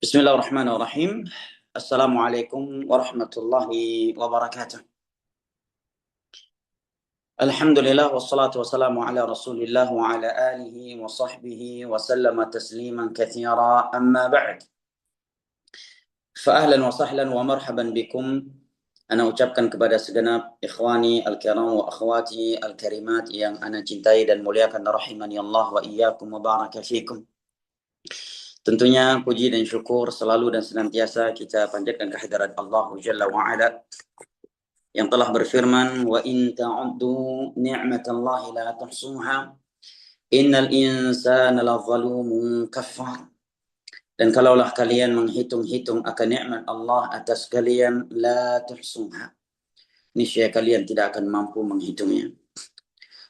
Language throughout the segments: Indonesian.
Bismillahirrahmanirrahim. Assalamualaikum warahmatullahi wabarakatuh. Alhamdulillah wassalatu wassalamu ala Rasulillah wa ala alihi wa sahbihi wa sallama tasliman katsira. Amma ba'd. Fa ahlan wa sahlan wa marhaban bikum. Ana ucapkan kepada segenap ikhwani al-kiram wa akhwati al-karimat yang ana cintai dan muliakan rahimani Allah wa iyyakum wa baraka fikum. Tentunya puji dan syukur selalu dan senantiasa kita panjatkan kehadirat Allah Jalla wa'ala yang telah berfirman, wa in ta'uddu ni'matallahi la tuhsuha innal insana lazalumun kafar. Dan kalaulah kalian menghitung-hitung akan nikmat Allah atas kalian, la tuhsuha, niscaya kalian tidak akan mampu menghitungnya.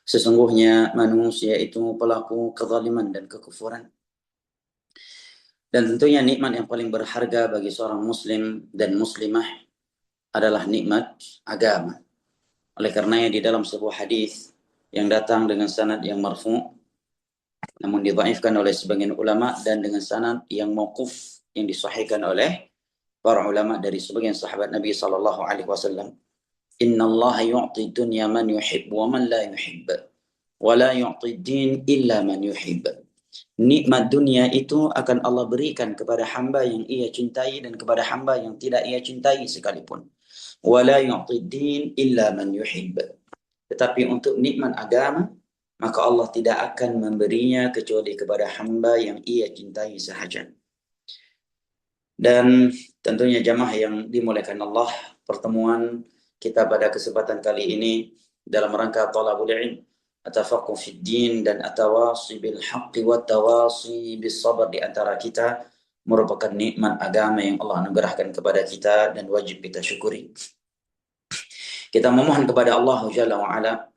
Sesungguhnya manusia itu pelaku kezaliman dan kekufuran. Dan tentunya nikmat yang paling berharga bagi seorang muslim dan muslimah adalah nikmat agama. Oleh karenanya di dalam sebuah hadis yang datang dengan sanad yang marfu' namun didhaifkan oleh sebagian ulama, dan dengan sanad yang mauquf yang disahihkan oleh para ulama dari sebagian sahabat Nabi sallallahu alaihi wasallam, innallaha yu'ti dunya man yuhibbu wa man la yuhibbu wa la yu'ti din illa man yuhibbu. Nikmat dunia itu akan Allah berikan kepada hamba yang ia cintai dan kepada hamba yang tidak ia cintai sekalipun. Wala yu'ti din illa man yuhib. Tetapi untuk nikmat agama, maka Allah tidak akan memberinya kecuali kepada hamba yang ia cintai sahaja. Dan tentunya jamaah yang dimuliakan Allah, pertemuan kita pada kesempatan kali ini dalam rangka thalabul ilm, atafaqquh fid din dan atawasi bil haqqi wa tawasi bis sabr di antara kita merupakan nikmat agama yang Allah anugerahkan kepada kita dan wajib kita syukuri. Kita memohon kepada Allah Jalla wa ala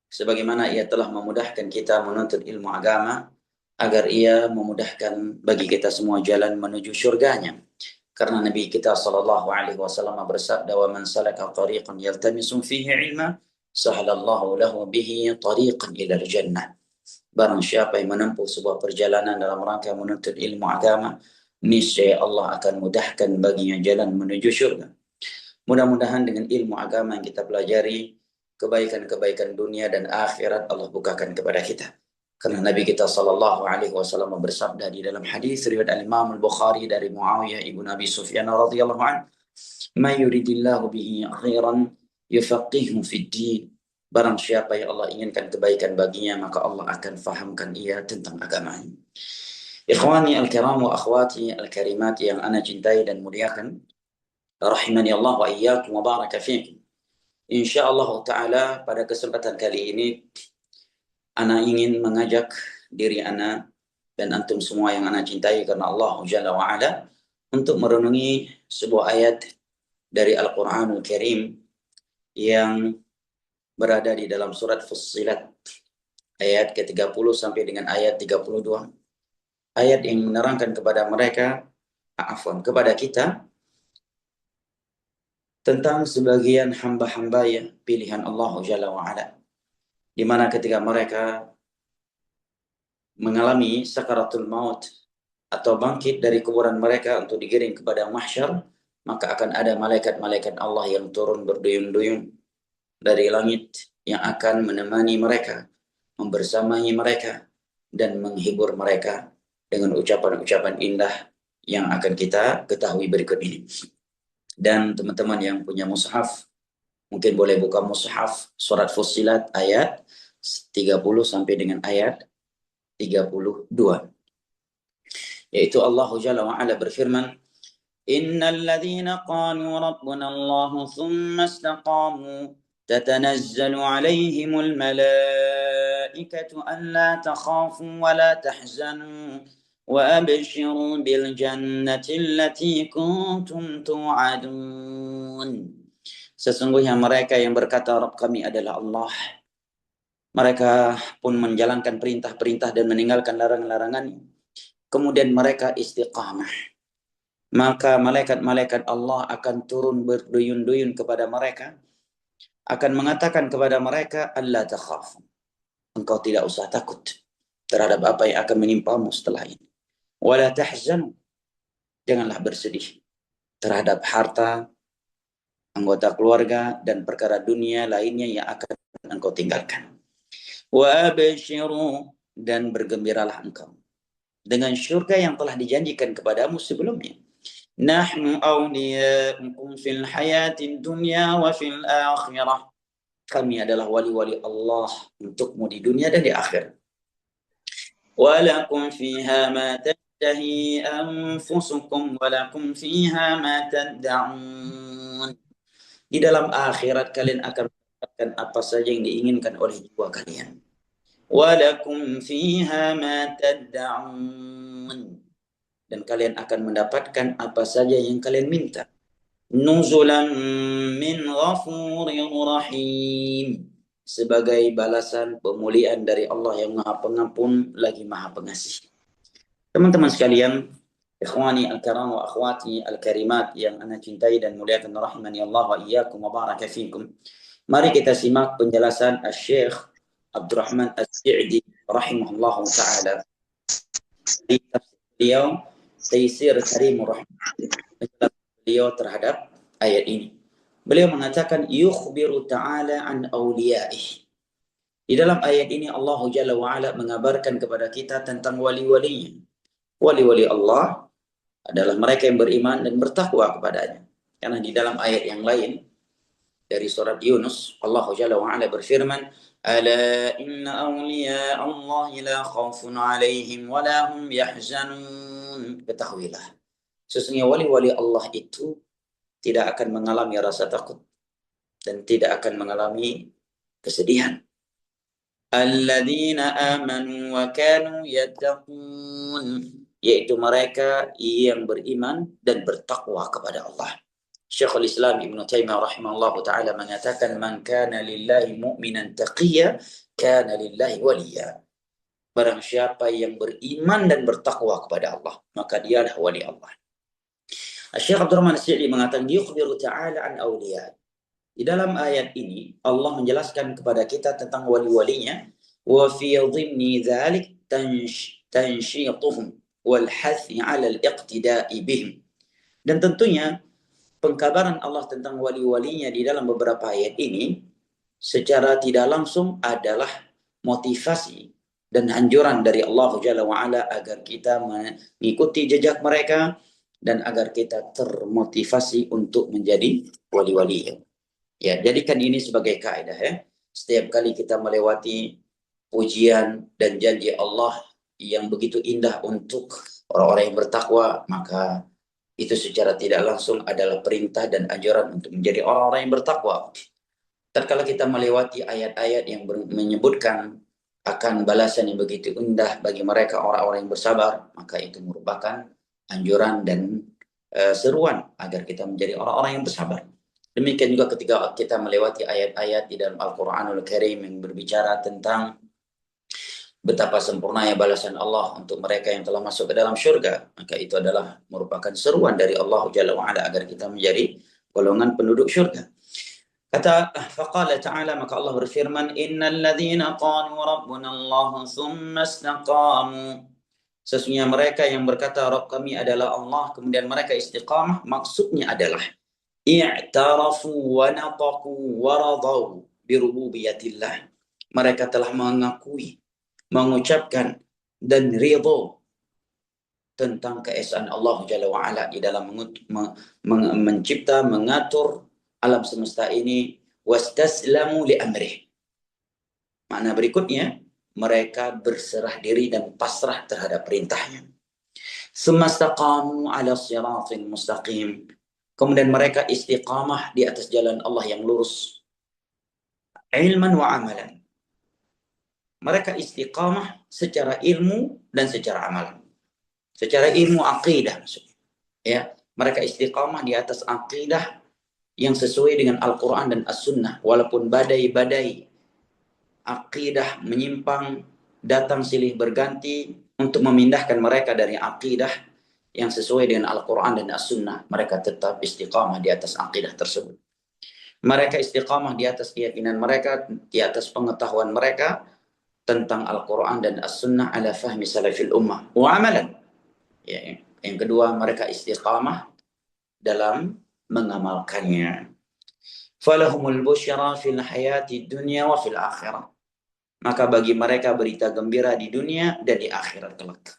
sebagaimana ia telah memudahkan kita menuntut ilmu agama, agar ia memudahkan bagi kita semua jalan menuju syurganya. Karena Nabi kita sallallahu alaihi wasallam bersabda, wa man salaka tariqan yaltamisu fihi ilma sahalallahu lahu bihi tariqan ila jannah. Barang siapa yang menempuh sebuah perjalanan dalam rangka menuntut ilmu agama, niscaya Allah akan mudahkan baginya jalan menuju syurga. Mudah-mudahan dengan ilmu agama yang kita pelajari, kebaikan-kebaikan dunia dan akhirat Allah bukakan kepada kita. Karena Nabi kita sallallahu alaihi wasallam bersabda di dalam hadis riwayat Imam Al-Bukhari dari Muawiyah ibn Abi Sufyan radhiyallahu anhu, "May yuridillahu bihi khairan yufaqihu fid din." Barang siapa yang Allah inginkan kebaikan baginya, maka Allah akan fahamkan ia tentang agama. Ikhwani al-kiram wa akhwati al-karimat yang ana cintai dan muliakan, rahimani Allah wa iyyakum wa baraka fiikum. Insyaallah taala pada kesempatan kali ini ana ingin mengajak diri ana dan antum semua yang ana cintai karena Allah Jalla wa ala untuk merenungi sebuah ayat dari Al-Qur'anul Karim yang berada di dalam surat Fussilat ayat ke-30 sampai dengan ayat 32. Ayat yang menerangkan kepada kepada kita tentang sebagian hamba-hamba yang pilihan Allah Jalla wa ala, di mana ketika mereka mengalami sakaratul maut atau bangkit dari kuburan mereka untuk digiring kepada mahsyar, maka akan ada malaikat-malaikat Allah yang turun berduyun-duyun dari langit yang akan menemani mereka, membersamai mereka, dan menghibur mereka dengan ucapan-ucapan indah yang akan kita ketahui berikut ini. Dan teman-teman yang punya mushaf, mungkin boleh buka mushaf surat Fussilat ayat 30 sampai dengan ayat 32. Yaitu Allah Jalla wa ala berfirman, innal ladzina qalu rabbuna Allah thumma istaqamu tatanazzalu alaihimul malaikatu alla takhafu wa la tahzanu wa abshiru bil jannati allati kuntum tu'adun. Sesungguhnya mereka yang berkata Rabb kami adalah Allah, mereka pun menjalankan perintah-perintah dan meninggalkan larangan-larangan, kemudian mereka istiqamah, maka malaikat-malaikat Allah akan turun berduyun-duyun kepada mereka, akan mengatakan kepada mereka, alla takhafu, engkau tidak usah takut terhadap apa yang akan menimpamu setelah ini, wala tahzanu, Janganlah bersedih terhadap harta, anggota keluarga, dan perkara dunia lainnya yang akan engkau tinggalkan. Wa abshiru, dan bergembiralah engkau dengan syurga yang telah dijanjikan kepadamu sebelumnya. Nahnu awliya'ukum fil hayatid dunya wa fil akhirah. Kami adalah wali-wali Allah untukmu di dunia dan di akhirat. Walakum fiha ma tashtahi anfusukum walakum fiha ma tad'un. Di dalam akhirat kalian akan mendapatkan apa saja yang diinginkan oleh jiwa kalian. Walakum fiha ma tad'un. Dan kalian akan mendapatkan apa saja yang kalian minta. Nuzulan min ghafurir rahim. Sebagai balasan pemulihan dari Allah yang Maha Pengampun lagi Maha Pengasih. Teman-teman sekalian, ikhwani al-karam wa akhwati al-karimat yang ana cintai dan muliakan rahimani Allah wa iyyakum wa baraka fikum. Mari kita simak penjelasan Asy-Syaikh Abdurrahman As-Sa'di rahimahullah taala di tafsir beliau Taisir Karimur Rahman, penjelasan beliau terhadap ayat ini. Beliau mengatakan yukhbiru ta'ala an awliya'ih. Di dalam ayat ini Allah Jalla wa Ala mengabarkan kepada kita tentang wali-walinya. Wali-wali Allah adalah mereka yang beriman dan bertakwa kepadanya. Karena di dalam ayat yang lain dari surat Yunus, Allah Jalla wa Ala berfirman, "Ala inna awliya Allah la khaufun 'alaihim wa la hum yahzanun." Ketahuilah, sesungguhnya wali-wali Allah itu tidak akan mengalami rasa takut dan tidak akan mengalami kesedihan. Alladzina amanu wa kanu yattaqun, yaitu mereka yang beriman dan bertakwa kepada Allah. Syekhul Islam Ibnu Taimiyah rahimahullah taala mengatakan, man kana lillahi mu'minan taqiyya kana lillahi waliya. Barang siapa yang beriman dan bertakwa kepada Allah, maka dia adalah wali Allah. Syekh Abdurrahman As-Sa'di mengatakan yukhbiru ta'ala an awliya. Di dalam ayat ini Allah menjelaskan kepada kita tentang wali-walinya, wa fi dhimni dzalik tanshituhum wal hathi 'ala al-iqtida'i bihim. Dan tentunya pengkabaran Allah tentang wali-walinya di dalam beberapa ayat ini secara tidak langsung adalah motivasi dan anjuran dari Allah Jalla wa Ala agar kita mengikuti jejak mereka dan agar kita termotivasi untuk menjadi wali-wali. Ya, jadikan ini sebagai kaidah ya. Setiap kali kita melewati pujian dan janji Allah yang begitu indah untuk orang-orang yang bertakwa, maka itu secara tidak langsung adalah perintah dan anjuran untuk menjadi orang-orang yang bertakwa. Tatkala kita melewati ayat-ayat yang menyebutkan akan balasan yang begitu indah bagi mereka orang-orang yang bersabar, maka itu merupakan anjuran dan seruan agar kita menjadi orang-orang yang bersabar. Demikian juga ketika kita melewati ayat-ayat di dalam Al-Quranul Karim yang berbicara tentang betapa sempurnanya balasan Allah untuk mereka yang telah masuk ke dalam syurga, maka itu adalah merupakan seruan dari Allah Jalla wa'ala agar kita menjadi golongan penduduk syurga. Kata faqala ta'ala, maka Allah berfirman, innal ladzina qalu rabbuna Allah thumma istaqamu. Sesungguhnya mereka yang berkata Rabb kami adalah Allah kemudian mereka istiqamah, maksudnya adalah i'tarafu wa nataqu wa radau bi rububiyatillah. Mereka telah mengakui, mengucapkan dan ridho tentang keesaan Allah Jalla wa Ala di dalam mencipta, mengatur alam semesta ini, wastaslamu li amrih. Makna berikutnya, mereka berserah diri dan pasrah terhadap perintahnya. Semastaqamu ala siratin mustaqim. Kemudian mereka istiqamah di atas jalan Allah yang lurus. Ilman wa amalan. Mereka istiqamah secara ilmu dan secara amalan. Secara ilmu akidah maksudnya. Ya, mereka istiqamah di atas akidah yang sesuai dengan Al-Quran dan As-Sunnah. Walaupun badai-badai akidah menyimpang, datang silih berganti untuk memindahkan mereka dari akidah yang sesuai dengan Al-Quran dan As-Sunnah, mereka tetap istiqamah di atas akidah tersebut. Mereka istiqamah di atas keyakinan mereka, di atas pengetahuan mereka tentang Al-Quran dan As-Sunnah ala fahmi salafil ummah wa amalan. Ya, Yang kedua, mereka istiqamah dalam mengamalkannya. Falahumul busyra fil hayati dunya wa fil akhirah. Maka bagi mereka berita gembira di dunia dan di akhirat kelak.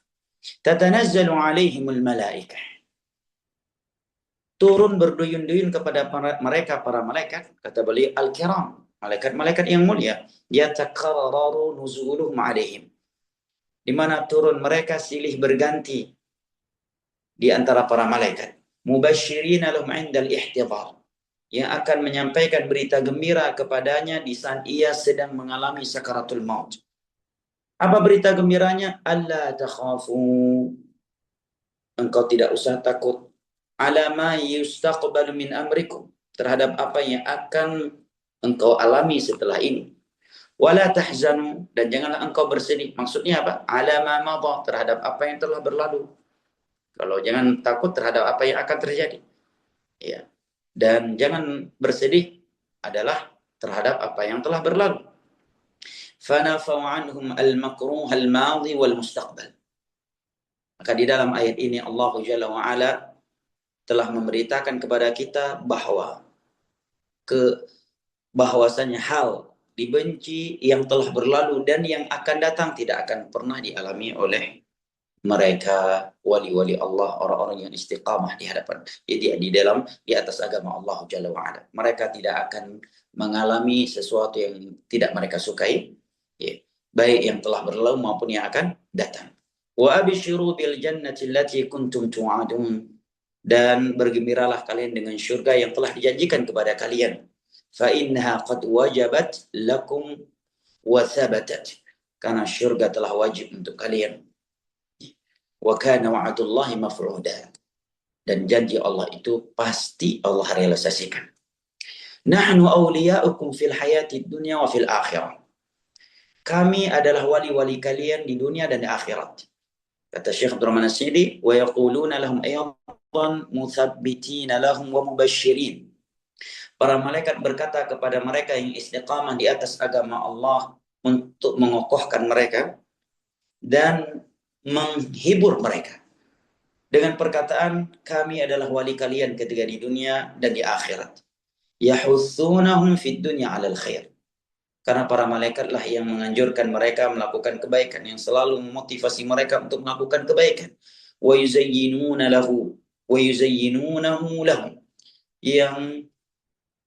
Tatanazzalu alaihimul malaikah. Turun berduyun-duyun kepada mereka para malaikat, kata beliau al-kiram, malaikat-malaikat yang mulia, yatakarraru nuzuluhum alaihim, di mana turun mereka silih berganti di antara para malaikat, mubasyirina lahum 'indal ihtidhar, yang akan menyampaikan berita gembira kepadanya di saat ia sedang mengalami sakaratul maut. Apa berita gembiranya? Alla takhafu, engkau tidak usah takut, ala ma yustaqbalu min amrikum, terhadap apa yang akan engkau alami setelah ini. Wala tahzanu, dan janganlah engkau bersedih. Maksudnya apa? Ala ma madha, terhadap apa yang telah berlalu. Kalau jangan takut terhadap apa yang akan terjadi. Ya. Dan jangan bersedih adalah terhadap apa yang telah berlalu. Fanafau anhum al-makruh al-madhi wal mustaqbal. Maka di dalam ayat ini Allah Jalla wa Ala telah memberitakan kepada kita bahwasanya hal dibenci yang telah berlalu dan yang akan datang tidak akan pernah dialami oleh mereka wali-wali Allah, orang-orang yang istiqamah di hadapan, jadi di atas agama Allah Jalla wa Ala. Mereka tidak akan mengalami sesuatu yang tidak mereka sukai, ya, baik yang telah berlalu maupun yang akan datang. Wa abshiru bil jannati allati kuntum tu'adun, dan bergembiralah kalian dengan surga yang telah dijanjikan kepada kalian. Fa innaha qad wajabat lakum wa thabatat, karena surga telah wajib untuk kalian. Wa kana wa'dullahi maf'uda, dan janji Allah itu pasti Allah realisasikan. Nahnu awliya'ukum fil hayati dunya wa fil akhirah. Kami adalah wali-wali kalian di dunia dan di akhirat. Kata Syekh Abdurrahman As-Sidi, wa yaquluna lahum ayatan muthabbitina lahum wa mubasysyirin. Para malaikat berkata kepada mereka yang istiqamah di atas agama Allah untuk mengokohkan mereka dan menghibur mereka dengan perkataan, kami adalah wali kalian ketika di dunia dan di akhirat. Yahutsunahum fid dunya 'alal khair. Karena para malaikatlah yang menganjurkan mereka melakukan kebaikan, yang selalu memotivasi mereka untuk melakukan kebaikan. Wa yuzayyinunahu lahum, yang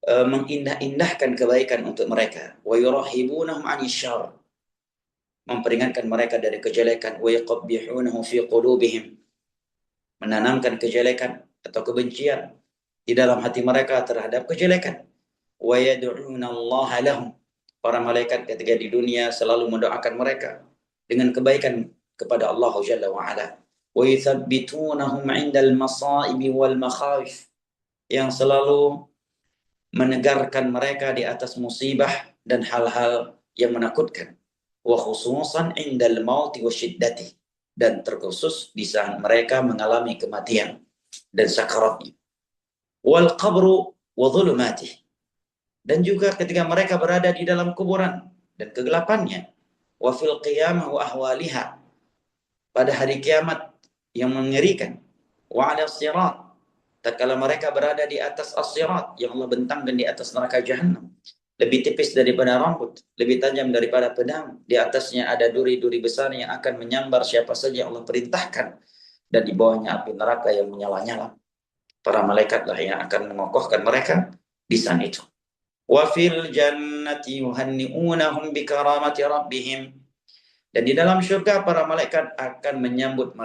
mengindah-indahkan kebaikan untuk mereka. Wa yurahibunahum 'anil syarr, memperingatkan mereka dari kejelekan. Wa yaqabbihunahu fi qulubihim, menanamkan kejelekan atau kebencian di dalam hati mereka terhadap kejelekan. Wa yad'una Allah lahum, para malaikat ketika di dunia selalu mendoakan mereka dengan kebaikan kepada Allah Jalla wa Ala. Wa yuthabbitunahum 'indal masaibi wal makhawif, yang selalu menegarkan mereka di atas musibah dan hal-hal yang menakutkan. Wa khususan 'indal mauti wa syiddati, dan terkhusus di saat mereka mengalami kematian dan sakaratnya. Wal qabru wa dhulumatih, dan juga ketika mereka berada di dalam kuburan dan kegelapannya. Wa fil qiyamah wa ahwaliha, pada hari kiamat yang mengerikan. Wa 'ala sirat, tatkala mereka berada di atas as-sirat yang Allah bentangkan di atas neraka jahanam, lebih tipis daripada rambut, lebih tajam daripada pedang. Di atasnya ada duri-duri besar yang akan menyambar siapa saja Allah perintahkan, dan di bawahnya api neraka yang menyala-nyala. Para malaikatlah yang akan mengokohkan mereka di saat itu. Wa fil jannati yuhanni'unahum bi karamati rabbihim, dan di dalam surga para malaikat akan menyambut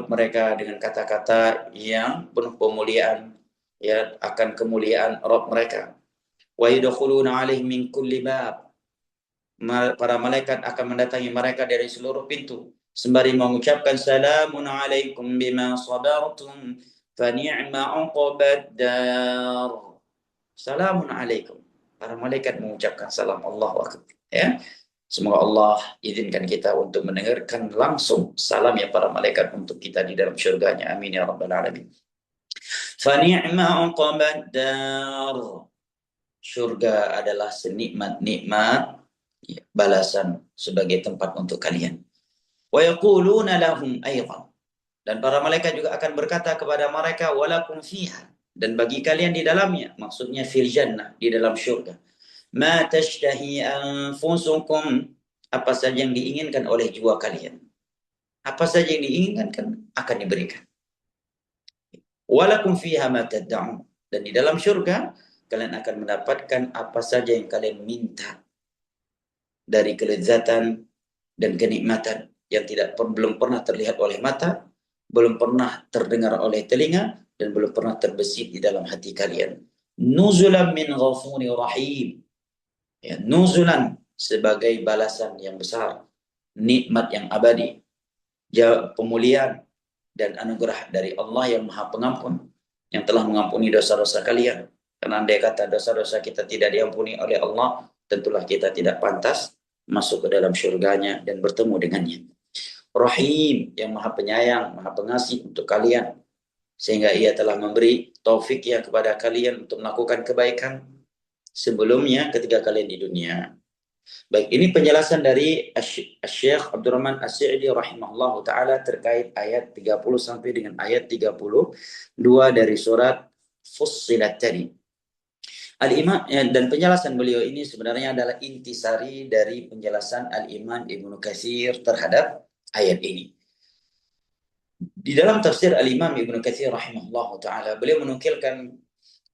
mereka dengan kata-kata yang penuh pemuliaan, ya, akan kemuliaan Rabb mereka. Wa yadkhuluna 'alaihim min kulli bab, para malaikat akan mendatangi mereka dari seluruh pintu sembari mengucapkan salamun 'alaikum bima sabartum fa ni'ma 'uqbad dar. Salamun 'alaikum, para malaikat mengucapkan salam. Allahu akbar, ya. Semoga Allah izinkan kita untuk mendengarkan langsung salam ya para malaikat untuk kita di dalam syurganya. Amin ya rabbal alamin. Fa ni'ma 'uqbad dar, surga adalah senikmat-nikmat balasan sebagai tempat untuk kalian. Wa yaquluna lahum aydan. Dan para malaikat juga akan berkata kepada mereka, walakum fiha. Dan bagi kalian di dalamnya, maksudnya fil jannah, di dalam syurga. Ma tashtahi anfusukum, apa saja yang diinginkan oleh jiwa kalian. Apa saja yang diinginkan kan akan diberikan. Walakum fiha ma tad'un. Dan di dalam syurga, kalian akan mendapatkan apa saja yang kalian minta dari kelezatan dan kenikmatan yang belum pernah terlihat oleh mata, belum pernah terdengar oleh telinga, dan belum pernah terbesit di dalam hati kalian. Nuzulan min ghafurir rahim. Ya, nuzulan sebagai balasan yang besar, nikmat yang abadi, pemulihan dan anugerah dari Allah yang Maha Pengampun, yang telah mengampuni dosa-dosa kalian. Karena andai kata dosa-dosa kita tidak diampuni oleh Allah, tentulah kita tidak pantas masuk ke dalam syurganya dan bertemu dengannya. Rahim, yang Maha Penyayang, Maha Pengasih untuk kalian, sehingga ia telah memberi taufik ya kepada kalian untuk melakukan kebaikan sebelumnya ketika kalian di dunia. Baik, ini penjelasan dari Syekh Abdurrahman As-Sa'di rahimahullahu taala terkait ayat 30 sampai dengan ayat 32 dari surat Fussilat tadi. Al-Imam dan penjelasan beliau ini sebenarnya adalah intisari dari penjelasan Al-Imam Ibnu Katsir terhadap ayat ini. Di dalam tafsir Al-Imam Ibnu Katsir rahimahullahu taala, beliau menukilkan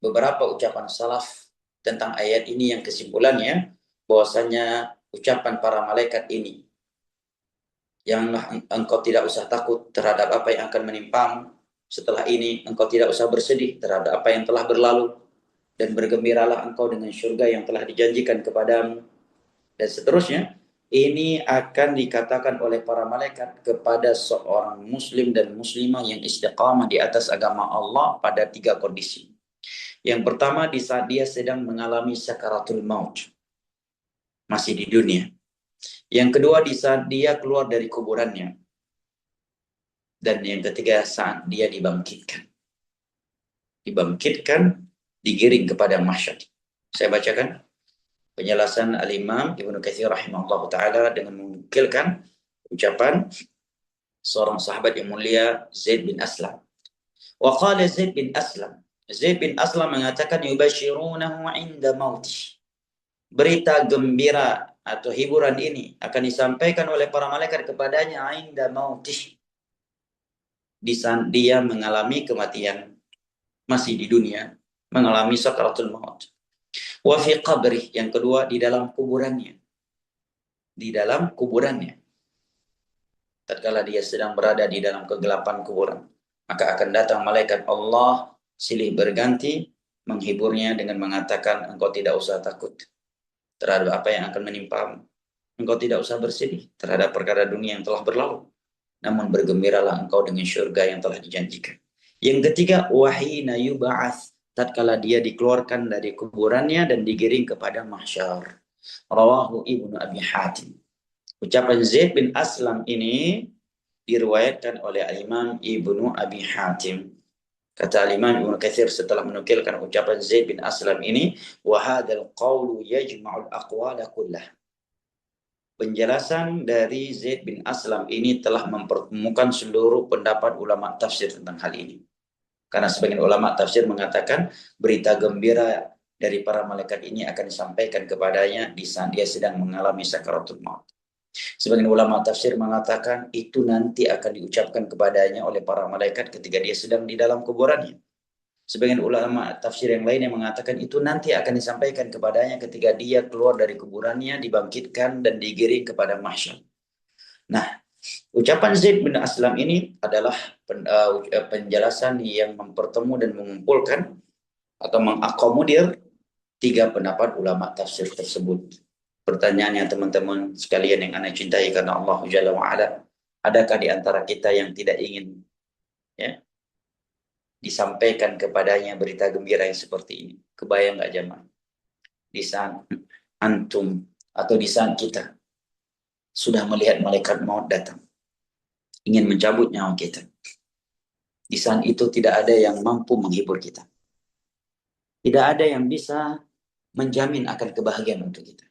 beberapa ucapan salaf tentang ayat ini yang kesimpulannya bahwasanya ucapan para malaikat ini, yang engkau tidak usah takut terhadap apa yang akan menimpamu setelah ini, engkau tidak usah bersedih terhadap apa yang telah berlalu, dan bergembiralah engkau dengan syurga yang telah dijanjikan kepadamu, dan seterusnya. Ini akan dikatakan oleh para malaikat kepada seorang muslim dan muslimah yang istiqamah di atas agama Allah pada 3 kondisi. Yang pertama, di saat dia sedang mengalami sakaratul maut, masih di dunia. Yang kedua, di saat dia keluar dari kuburannya. Dan yang ketiga, saat dia dibangkitkan. Dibangkitkan, digiring kepada mahsyar. Saya bacakan penjelasan Al-Imam Ibnu Katsir rahimahullah ta'ala dengan menukilkan ucapan seorang sahabat yang mulia, Zaid bin Aslam. Wa qala Zaid bin Aslam. Zaid bin Aslam mengatakan, yubashirunahu inda mautih. Berita gembira atau hiburan ini akan disampaikan oleh para malaikat kepadanya inda mautih, di saat dia mengalami kematian, masih di dunia, mengalami sakaratul maut. Wa fi qabrih, yang kedua di dalam kuburannya. Di dalam kuburannya. Tatkala dia sedang berada di dalam kegelapan kuburan, maka akan datang malaikat Allah silih berganti menghiburnya dengan mengatakan, engkau tidak usah takut terhadap apa yang akan menimpamu. Engkau tidak usah bersedih terhadap perkara dunia yang telah berlalu, namun bergembiralah engkau dengan syurga yang telah dijanjikan. Yang ketiga, wahina yub'ats, tatkala dia dikeluarkan dari kuburannya dan digiring kepada mahsyar. Rawahu Ibnu Abi Hatim. Ucapan Zaid bin Aslam ini diriwayatkan oleh Imam Ibnu Abi Hatim. Kata Imam Ibnu Katsir setelah menukilkan ucapan Zaid bin Aslam ini, wa hadzal qawlu yajma'ul aqwala kullah. Penjelasan dari Zaid bin Aslam ini telah mempertemukan seluruh pendapat ulama tafsir tentang hal ini. Karena sebagian ulama tafsir mengatakan berita gembira dari para malaikat ini akan disampaikan kepadanya di saat dia sedang mengalami sakaratul maut. Sebagian ulama tafsir mengatakan itu nanti akan diucapkan kepadanya oleh para malaikat ketika dia sedang di dalam kuburannya. Sebagian ulama tafsir yang lain yang mengatakan itu nanti akan disampaikan kepadanya ketika dia keluar dari kuburannya, dibangkitkan dan digiring kepada mahsyar. Nah, ucapan Zaid bin Aslam ini adalah penjelasan yang mempertemu dan mengumpulkan atau mengakomodir 3 pendapat ulama tafsir tersebut. Pertanyaannya teman-teman sekalian yang Anda cintai karena Allah Jalla wa'ala, adakah di antara kita yang tidak ingin disampaikan kepadanya berita gembira yang seperti ini? Kebayang nggak jemaah? Di saat antum atau di saat kita sudah melihat malaikat maut datang, ingin mencabut nyawa kita. Di saat itu tidak ada yang mampu menghibur kita. Tidak ada yang bisa menjamin akan kebahagiaan untuk kita.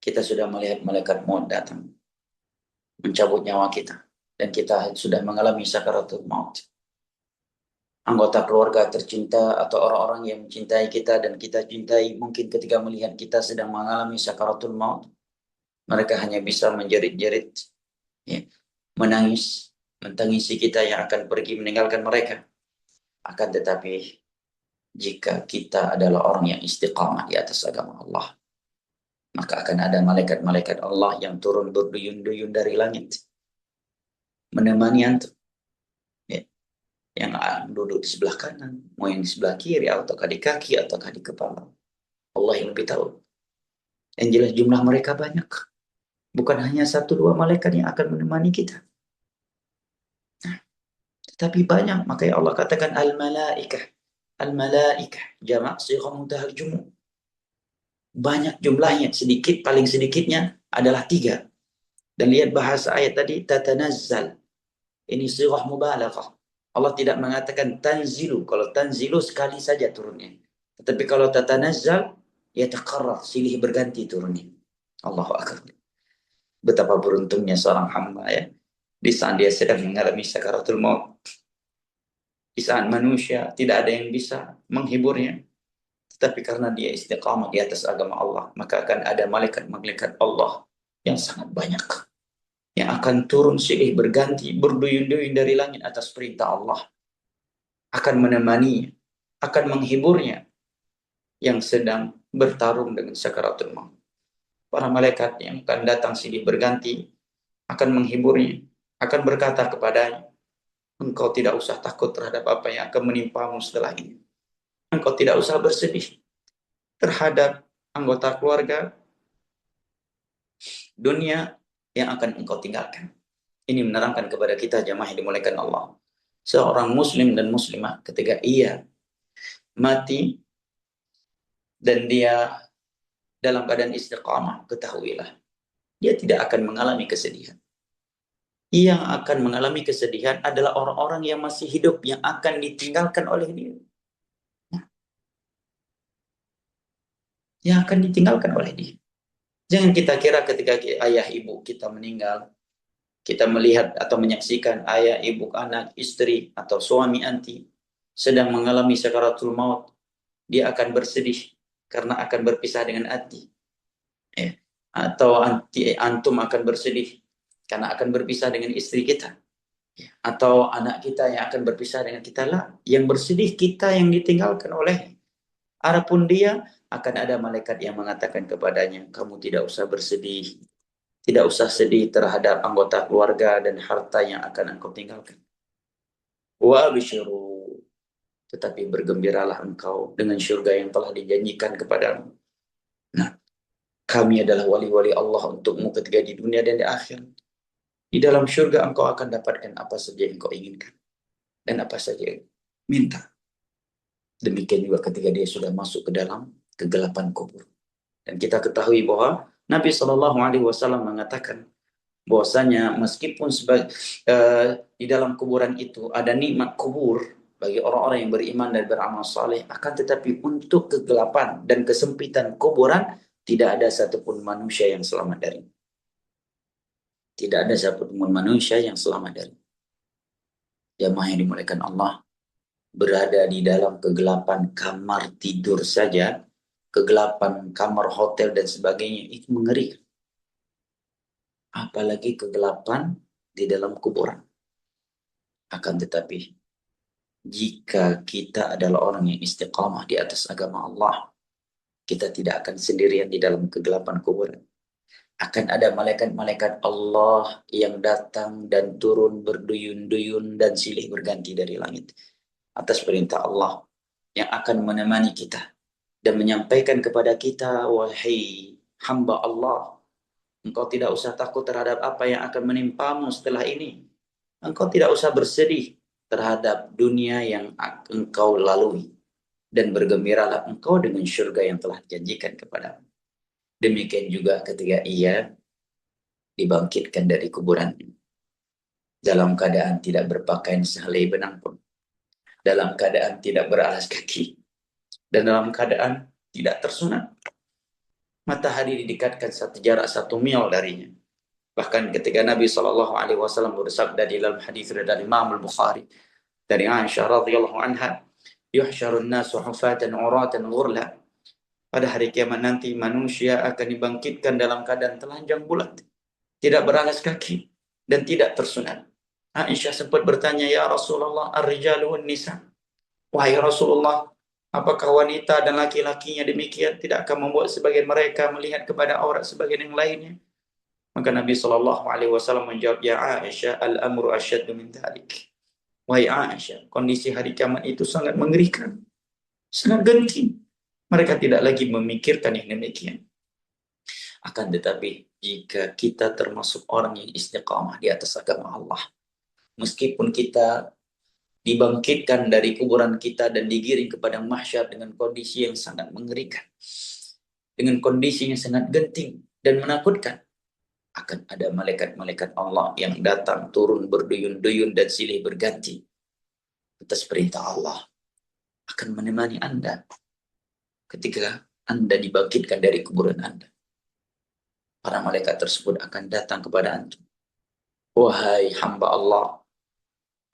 Kita sudah melihat malaikat maut datang. mencabut nyawa kita. Dan kita sudah mengalami sakaratul maut. Anggota keluarga tercinta atau orang-orang yang mencintai kita dan kita cintai, mungkin ketika melihat kita sedang mengalami sakaratul maut, mereka hanya bisa menjerit-jerit, ya, menangis, mentangisi kita yang akan pergi meninggalkan mereka. Akan tetapi, jika kita adalah orang yang istiqamah di atas agama Allah, maka akan ada malaikat-malaikat Allah yang turun berduyun-duyun dari langit, menemani antum, ya, yang duduk di sebelah kanan, mau yang di sebelah kiri, ataukah di kaki, ataukah di kepala. Allah yang lebih tahu. Yang jelas jumlah mereka banyak. Bukan hanya satu dua malaikat yang akan menemani kita. Nah, tetapi banyak. Makanya Allah katakan al-malaikah. Al-malaikah. Jamak sighah muntahal jumu'. Banyak jumlahnya. Sedikit, paling sedikitnya adalah 3. Dan lihat bahasa ayat tadi, tatanazzal. Ini sighah mubalaghah. Allah tidak mengatakan tanzilu. Kalau tanzilu sekali saja turunnya. Tetapi kalau tatanazzal, ya takarrar, silih berganti turunnya. Allahu akbar. Betapa beruntungnya seorang hamba, ya, di saat dia sedang mengalami sakaratul maut. Di saat manusia tidak ada yang bisa menghiburnya. Tetapi karena dia istiqamah di atas agama Allah, maka akan ada malaikat-malaikat Allah yang sangat banyak, yang akan turun silih berganti, berduyun-duyun dari langit atas perintah Allah. Akan menemaninya, akan menghiburnya yang sedang bertarung dengan sakaratul maut. Para malaikat yang akan datang silih berganti akan menghiburnya, akan berkata kepadanya, engkau tidak usah takut terhadap apa yang akan menimpamu setelah ini. Engkau tidak usah bersedih terhadap anggota keluarga dunia yang akan engkau tinggalkan. Ini menerangkan kepada kita jamaah yang dimuliakan Allah. Seorang muslim dan muslimah ketika ia mati dan dia dalam keadaan istiqamah, ketahuilah, dia tidak akan mengalami kesedihan. Yang akan mengalami kesedihan adalah orang-orang yang masih hidup, yang akan ditinggalkan oleh dia. Yang akan ditinggalkan oleh dia. Jangan kita kira ketika ayah ibu kita meninggal, kita melihat atau menyaksikan ayah, ibu, anak, istri, atau suami anti sedang mengalami sakaratul maut, dia akan bersedih karena akan berpisah dengan anti. Ya. Atau antum akan bersedih karena akan berpisah dengan istri kita. Ya. Atau anak kita yang akan berpisah dengan kita lah. Yang bersedih kita yang ditinggalkan oleh. Adapun dia, akan ada malaikat yang mengatakan kepadanya, kamu tidak usah bersedih. Tidak usah sedih terhadap anggota keluarga dan harta yang akan engkau tinggalkan. Wa bisyiru. Tetapi bergembiralah engkau dengan syurga yang telah dijanjikan kepadamu. Nah, kami adalah wali-wali Allah untukmu ketika di dunia dan di akhirat. Di dalam syurga engkau akan dapatkan apa saja yang engkau inginkan. Dan apa saja yang minta. Demikian juga ketika dia sudah masuk ke dalam kegelapan kubur. Dan kita ketahui bahwa Nabi SAW mengatakan bahwasanya meskipun di dalam kuburan itu ada nikmat kubur bagi orang-orang yang beriman dan beramal saleh, akan tetapi untuk kegelapan dan kesempitan kuburan tidak ada satupun manusia yang selamat dari. Tidak ada satupun manusia yang selamat dari. Jamaah yang dimuliakan Allah, berada di dalam kegelapan kamar tidur saja, kegelapan kamar hotel dan sebagainya, itu mengerikan. Apalagi kegelapan di dalam kuburan. Akan tetapi, jika kita adalah orang yang istiqamah di atas agama Allah, kita tidak akan sendirian di dalam kegelapan kuburan. Akan ada malaikat-malaikat Allah yang datang dan turun berduyun-duyun dan silih berganti dari langit. Atas perintah Allah yang akan menemani kita dan menyampaikan kepada kita, wahai hamba Allah, engkau tidak usah takut terhadap apa yang akan menimpamu setelah ini. Engkau tidak usah bersedih terhadap dunia yang engkau lalui. Dan bergembiralah engkau dengan syurga yang telah dijanjikan kepadamu. Demikian juga ketika ia dibangkitkan dari kuburannya. Dalam keadaan tidak berpakaian sehelai benang pun. Dalam keadaan tidak beralas kaki. Dan dalam keadaan tidak tersunat. Matahari didekatkan jarak 1 mil darinya. Bahkan ketika Nabi SAW bersabda di dalam hadis dari Imam Al-Bukhari dari Aisyah radhiyallahu anha, "Yuhsyarun nasu hufatan uratan ghurla." Pada hari kiamat nanti manusia akan dibangkitkan dalam keadaan telanjang bulat, tidak beralas kaki dan tidak tersunat. Aisyah sempat bertanya, "Ya Rasulullah, ar-rijalu wan nisa?" Wahai Rasulullah, apakah wanita dan laki-lakinya demikian? Tidakkah membuat sebagian mereka melihat kepada aurat sebagian yang lainnya? Maka Nabi Shallallahu Alaihi Wasallam menjawab, Ya Aisyah, al-amru asyaddu min dhalik. Wahai Aisyah, kondisi hari kiamat itu sangat mengerikan, sangat genting. Mereka tidak lagi memikirkan yang demikian. Akan tetapi, jika kita termasuk orang yang istiqamah di atas agama Allah, meskipun kita dibangkitkan dari kuburan kita dan digiring ke padang mahsyar dengan kondisi yang sangat mengerikan, dengan kondisi yang sangat genting dan menakutkan, akan ada malaikat-malaikat Allah yang datang turun berduyun-duyun dan silih berganti atas perintah Allah, akan menemani Anda ketika Anda dibangkitkan dari kuburan Anda. Para malaikat tersebut akan datang kepada antum. Wahai hamba Allah,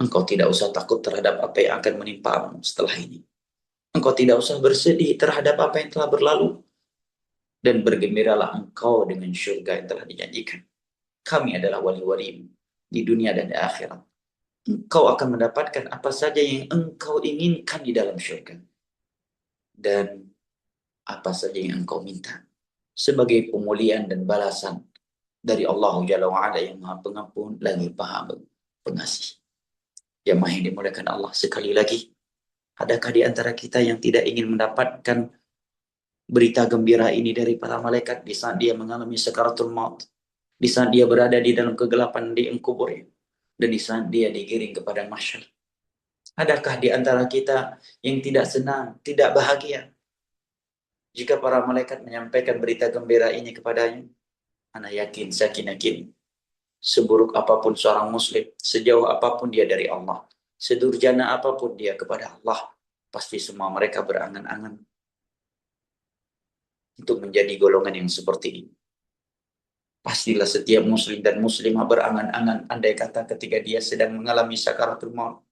engkau tidak usah takut terhadap apa yang akan menimpamu setelah ini. Engkau tidak usah bersedih terhadap apa yang telah berlalu. Dan bergembiralah engkau dengan syurga yang telah dijanjikan. Kami adalah wali-wali di dunia dan di akhirat. Engkau akan mendapatkan apa saja yang engkau inginkan di dalam syurga. Dan apa saja yang engkau minta. Sebagai pemulihan dan balasan dari Allah Jalla wa'ala yang maha pengampun lagi maha pengasih. Yang maha dimuliakan Allah. Sekali lagi, adakah di antara kita yang tidak ingin mendapatkan berita gembira ini dari para malaikat di saat dia mengalami sakaratul maut, di saat dia berada di dalam kegelapan di kuburnya, dan di saat dia digiring kepada mahsyar? Adakah di antara kita yang tidak senang, tidak bahagia jika para malaikat menyampaikan berita gembira ini kepadanya? Ana yakin, saya yakin, seburuk apapun seorang muslim, sejauh apapun dia dari Allah, sedurjana apapun dia kepada Allah, pasti semua mereka berangan-angan untuk menjadi golongan yang seperti ini. Pastilah setiap muslim dan muslimah berangan-angan, andai kata ketika dia sedang mengalami sakaratul maut,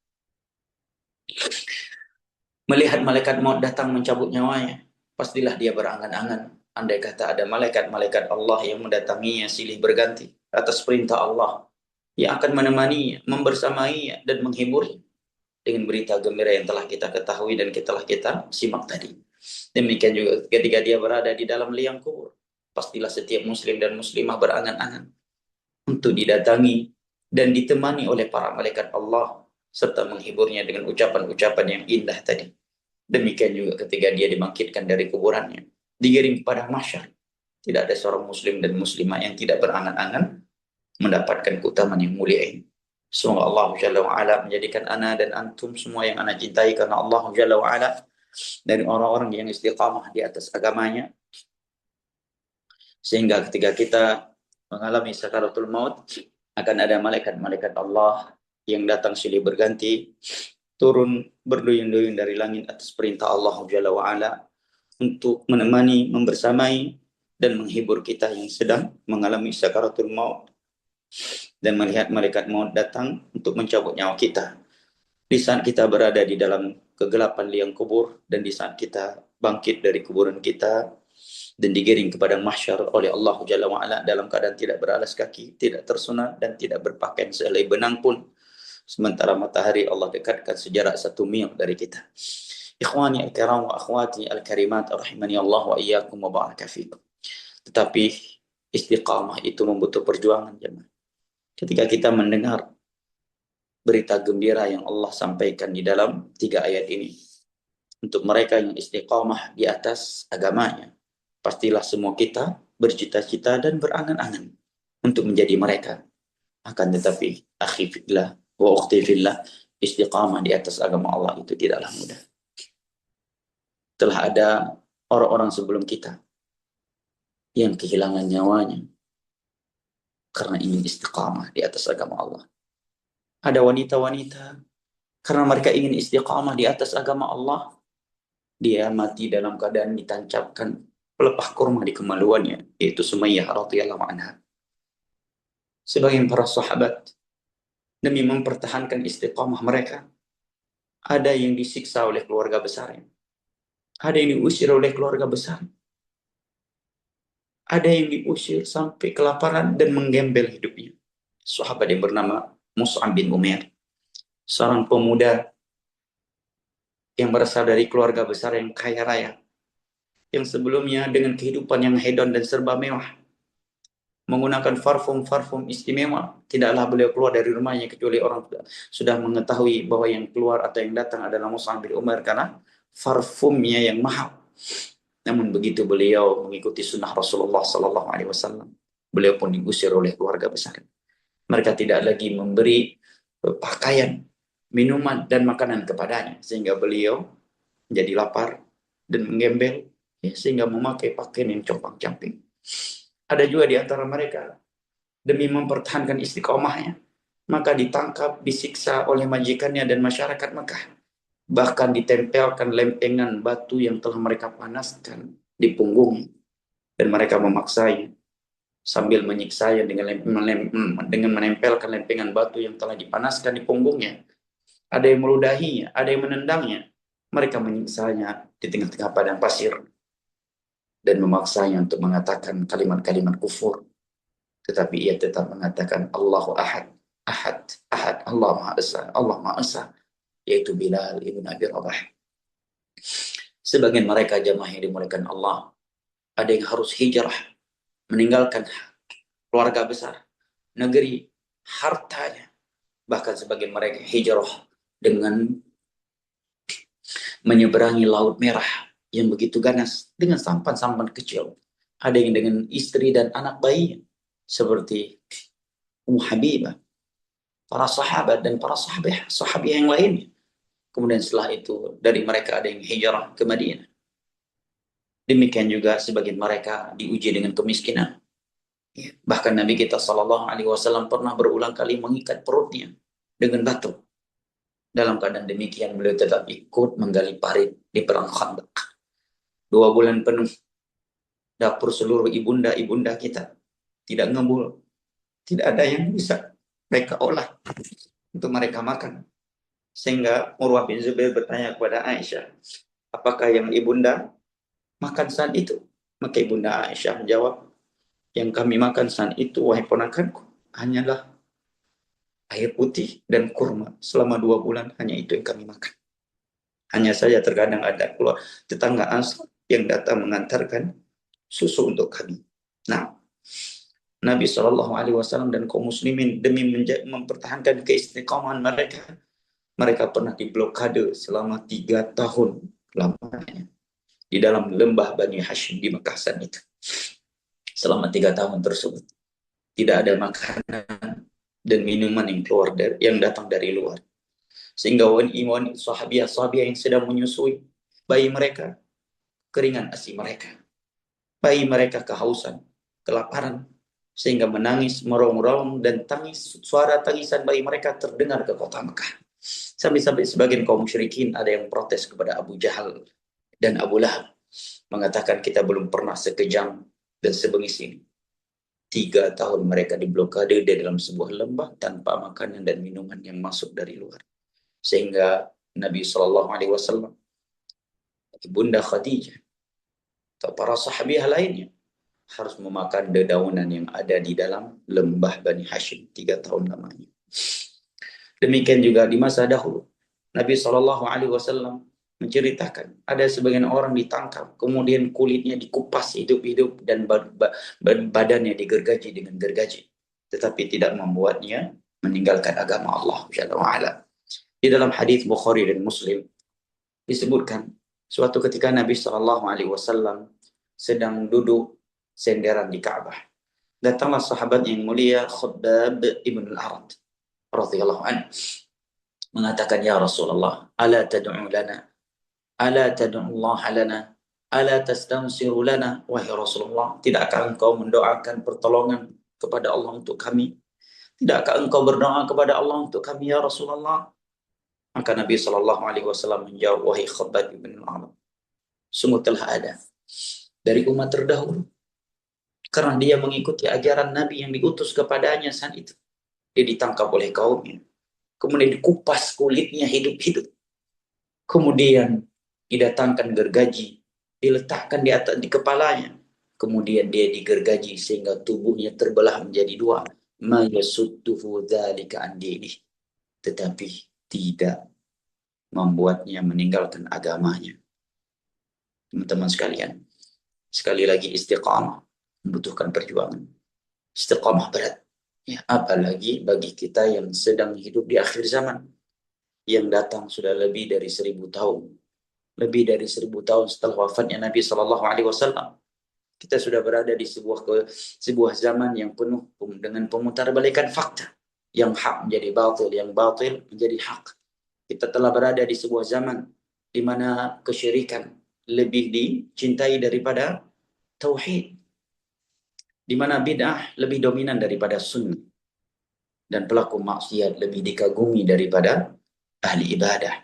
melihat malaikat maut datang mencabut nyawanya, pastilah dia berangan-angan, andai kata ada malaikat-malaikat Allah yang mendatanginya silih berganti atas perintah Allah, yang akan menemaninya, membersamainya, dan menghiburnya dengan berita gembira yang telah kita ketahui dan telah kita simak tadi. Demikian juga ketika dia berada di dalam liang kubur, pastilah setiap muslim dan muslimah berangan-angan untuk didatangi dan ditemani oleh para malaikat Allah serta menghiburnya dengan ucapan-ucapan yang indah tadi. Demikian juga ketika dia dibangkitkan dari kuburannya, digiring kepada mahsyar, tidak ada seorang muslim dan muslimah yang tidak berangan-angan mendapatkan keutamaan yang mulia ini. Semoga Allah Jalla wa'ala menjadikan ana dan antum semua yang ana cintai karena Allah Jalla wa'ala dari orang-orang yang istiqamah di atas agamanya, sehingga ketika kita mengalami sakaratul maut akan ada malaikat-malaikat Allah yang datang silih berganti turun berduyun-duyun dari langit atas perintah Allah Jalla wa'ala untuk menemani, membersamai dan menghibur kita yang sedang mengalami sakaratul maut, dan melihat malaikat maut datang untuk mencabut nyawa kita di saat kita berada di dalam kegelapan liang kubur, dan di saat kita bangkit dari kuburan kita dan digiring kepada mahsyar oleh Allah Jalla wa'ala dalam keadaan tidak beralas kaki, tidak tersunat, dan tidak berpakaian sehelai benang pun, sementara matahari Allah dekatkan sejarak 1 mil dari kita. Ikhwani al-kiram wa akhwati al-karimat rahimani Allah wa iyyakum wa baraka fikum. Tetapi istiqamah itu membutuhkan perjuangan, jemaah. Ketika kita mendengar berita gembira yang Allah sampaikan di dalam 3 ayat ini, untuk mereka yang istiqamah di atas agamanya, pastilah semua kita bercita-cita dan berangan-angan untuk menjadi mereka. Akan tetapi, akhi fillah wa ukhti fillah, istiqamah di atas agama Allah itu tidaklah mudah. Telah ada orang-orang sebelum kita yang kehilangan nyawanya karena ingin istiqamah di atas agama Allah. Ada wanita-wanita karena mereka ingin istiqamah di atas agama Allah, dia mati dalam keadaan ditancapkan pelepah kurma di kemaluannya, yaitu Sumayyah radhiyallahu anha. sebagian para sahabat demi mempertahankan istiqamah mereka, ada yang disiksa oleh keluarga besarnya, ada yang diusir oleh keluarga besar, ada yang diusir sampai kelaparan dan menggembel hidupnya. Sahabat yang bernama Mus'ab bin Umair, seorang pemuda yang berasal dari keluarga besar yang kaya raya, yang sebelumnya dengan kehidupan yang hedon dan serba mewah, menggunakan parfum istimewa, tidaklah beliau keluar dari rumahnya kecuali orang sudah mengetahui bahwa yang keluar atau yang datang adalah Mus'ab bin Umair karena parfumnya yang mahal. Namun begitu beliau mengikuti sunnah Rasulullah Sallallahu Alaihi Wasallam, beliau pun diusir oleh keluarga besar. Mereka tidak lagi memberi pakaian, minuman dan makanan kepadanya, sehingga beliau menjadi lapar dan menggembel, ya, sehingga memakai pakaian yang compang-camping. Ada juga di antara mereka demi mempertahankan istiqomahnya, maka ditangkap, disiksa oleh majikannya dan masyarakat Mekah. Bahkan ditempelkan lempengan batu yang telah mereka panaskan di punggungnya, dan mereka memaksanya sambil menyiksanya dengan menempelkan lempengan batu yang telah dipanaskan di punggungnya. Ada yang meludahinya, ada yang menendangnya. Mereka menyiksanya di tengah-tengah padang pasir dan memaksanya untuk mengatakan kalimat-kalimat kufur. Tetapi ia tetap mengatakan Allahu Ahad, Ahad, Ahad, Allah Maha Esa, Allah Maha Esa, yaitu Bilal ibn Abi Rabah. Sebagian mereka jamaah yang dimuliakan Allah, ada yang harus hijrah, meninggalkan keluarga besar, negeri, hartanya. Bahkan sebagian mereka hijrah dengan menyeberangi Laut Merah yang begitu ganas dengan sampan-sampan kecil. Ada yang dengan istri dan anak bayi seperti Ummu Habibah, para sahabat dan para sahabat yang lainnya. Kemudian setelah itu dari mereka ada yang hijrah ke Madinah. Demikian juga sebagian mereka diuji dengan kemiskinan. Bahkan Nabi kita Shallallahu Alaihi Wasallam pernah berulang kali mengikat perutnya dengan batu. Dalam keadaan demikian beliau tetap ikut menggali parit di perang Khandaq. 2 bulan penuh dapur seluruh ibunda kita tidak ngebul, tidak ada yang bisa mereka olah untuk mereka makan. Sehingga Urwah bin Zubair bertanya kepada Aisyah, apakah yang ibunda makan saat itu? Maka ibunda Aisyah menjawab, yang kami makan saat itu, wahai ponakanku, hanyalah air putih dan kurma. Selama 2 bulan hanya itu yang kami makan. Hanya saja terkadang ada keluar tetangga Ansar yang datang mengantarkan susu untuk kami. Nah, Nabi Shallallahu Alaihi Wasallam dan kaum muslimin demi mempertahankan keistiqomahan mereka, mereka pernah diblokade selama 3 tahun lamanya di dalam lembah Bani Hashim di Mekah saat itu. Selama 3 tahun tersebut tidak ada makanan dan minuman yang keluar yang datang dari luar, sehingga sahabiah yang sedang menyusui bayi mereka, keringan ASI mereka, bayi mereka kehausan, kelaparan, sehingga menangis merong-rong dan suara tangisan bayi mereka terdengar ke kota Mekah. Sampai-sampai sebagian kaum musyrikin ada yang protes kepada Abu Jahal dan Abu Lahab, mengatakan kita belum pernah sekejam dan sebengis ini. 3 tahun mereka diblokade di dalam sebuah lembah tanpa makanan dan minuman yang masuk dari luar. Sehingga Nabi Shallallahu Alaihi Wasallam, Ibunda Khadijah, atau para sahabiah lainnya harus memakan dedaunan yang ada di dalam lembah Bani Hashim 3 tahun lamanya. Demikian juga di masa dahulu, Nabi Shallallahu Alaihi Wasallam menceritakan ada sebagian orang ditangkap, kemudian kulitnya dikupas hidup-hidup dan badannya digergaji dengan gergaji, tetapi tidak membuatnya meninggalkan agama Allah Jalla wa'ala. Di dalam hadis Bukhari dan Muslim disebutkan suatu ketika Nabi Shallallahu Alaihi Wasallam sedang duduk senderan di Ka'bah, datanglah sahabat yang mulia Khubbab ibn al-Arad radhiyallahu anhu mengatakan, ya Rasulullah, ala tad'u lana, ala tad'u Allah lana, ala tastansiru lana, wahai Rasulullah, tidakkah engkau mendoakan pertolongan kepada Allah untuk kami? Tidakkah engkau berdoa kepada Allah untuk kami, ya Rasulullah? Maka Nabi Shallallahu Alaihi Wasallam menjawab, wahai Khubbab bin al-Arad, sungguh telah ada dari umat terdahulu karena dia mengikuti ajaran Nabi yang diutus kepadanya saat itu. Dia ditangkap oleh kaumnya, kemudian dikupas kulitnya hidup-hidup, kemudian didatangkan gergaji, diletakkan di atas di kepalanya, kemudian dia digergaji sehingga tubuhnya terbelah menjadi dua. Ma yasudduhu dzalika an dinih, tetapi tidak membuatnya meninggalkan agamanya. Teman-teman sekalian, sekali lagi istiqamah membutuhkan perjuangan. Istiqamah berat. Ya, apalagi bagi kita yang sedang hidup di akhir zaman, yang datang sudah lebih dari 1000 tahun. Lebih dari 1000 tahun setelah wafatnya Nabi Shallallahu Alaihi Wasallam, kita sudah berada di sebuah zaman yang penuh dengan pemutarbalikan fakta. Yang hak menjadi batil, yang batil menjadi hak. Kita telah berada di sebuah zaman di mana kesyirikan lebih dicintai daripada tauhid, di mana bid'ah lebih dominan daripada sunnah, dan pelaku maksiat lebih dikagumi daripada ahli ibadah.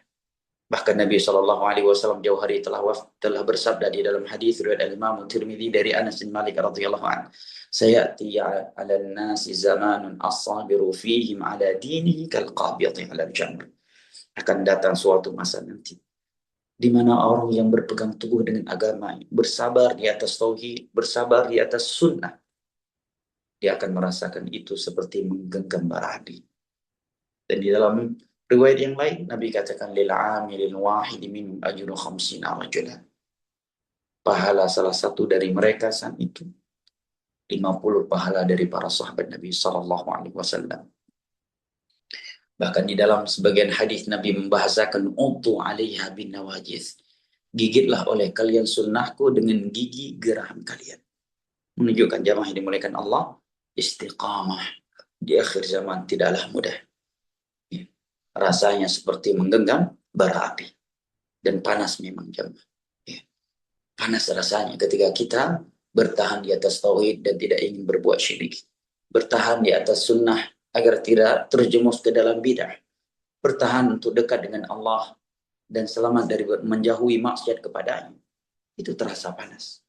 Bahkan Nabi Shallallahu Alaihi Wasallam jauh hari telah bersabda di dalam hadis riwayat Imam Tirmidzi dari Anas bin Malik radhiyallahu anhu, "Sayati 'ala an-nasi zamanun as-sabiru fihim 'ala dinihi kal qabidhi 'ala al-jamr." Akan datang suatu masa nanti di mana orang yang berpegang teguh dengan agama, bersabar di atas tauhid, bersabar di atas sunnah, dia akan merasakan itu seperti menggenggam bara api. Dan di dalam riwayat yang lain, Nabi katakan, lil amilil wahidi minhum ajru khamsina rajulan. Pahala salah satu dari mereka saat itu 50 pahala dari para sahabat Nabi sallallahu alaihi wasallam. Bahkan di dalam sebagian hadis Nabi membahasakan utu 'alaiha bin nawajiz. Gigitlah oleh kalian sunnahku dengan gigi geraham kalian. Menunjukkan jamaah yang dimuliakan Allah, istiqamah di akhir zaman tidaklah mudah. Rasanya seperti menggenggam bara api. Dan panas memang jamaah. Panas rasanya ketika kita bertahan di atas tauhid dan tidak ingin berbuat syirik. Bertahan di atas sunnah agar tidak terjerumus ke dalam bidah. Bertahan untuk dekat dengan Allah dan selamat dari menjauhi maksiat kepadanya. Itu terasa panas.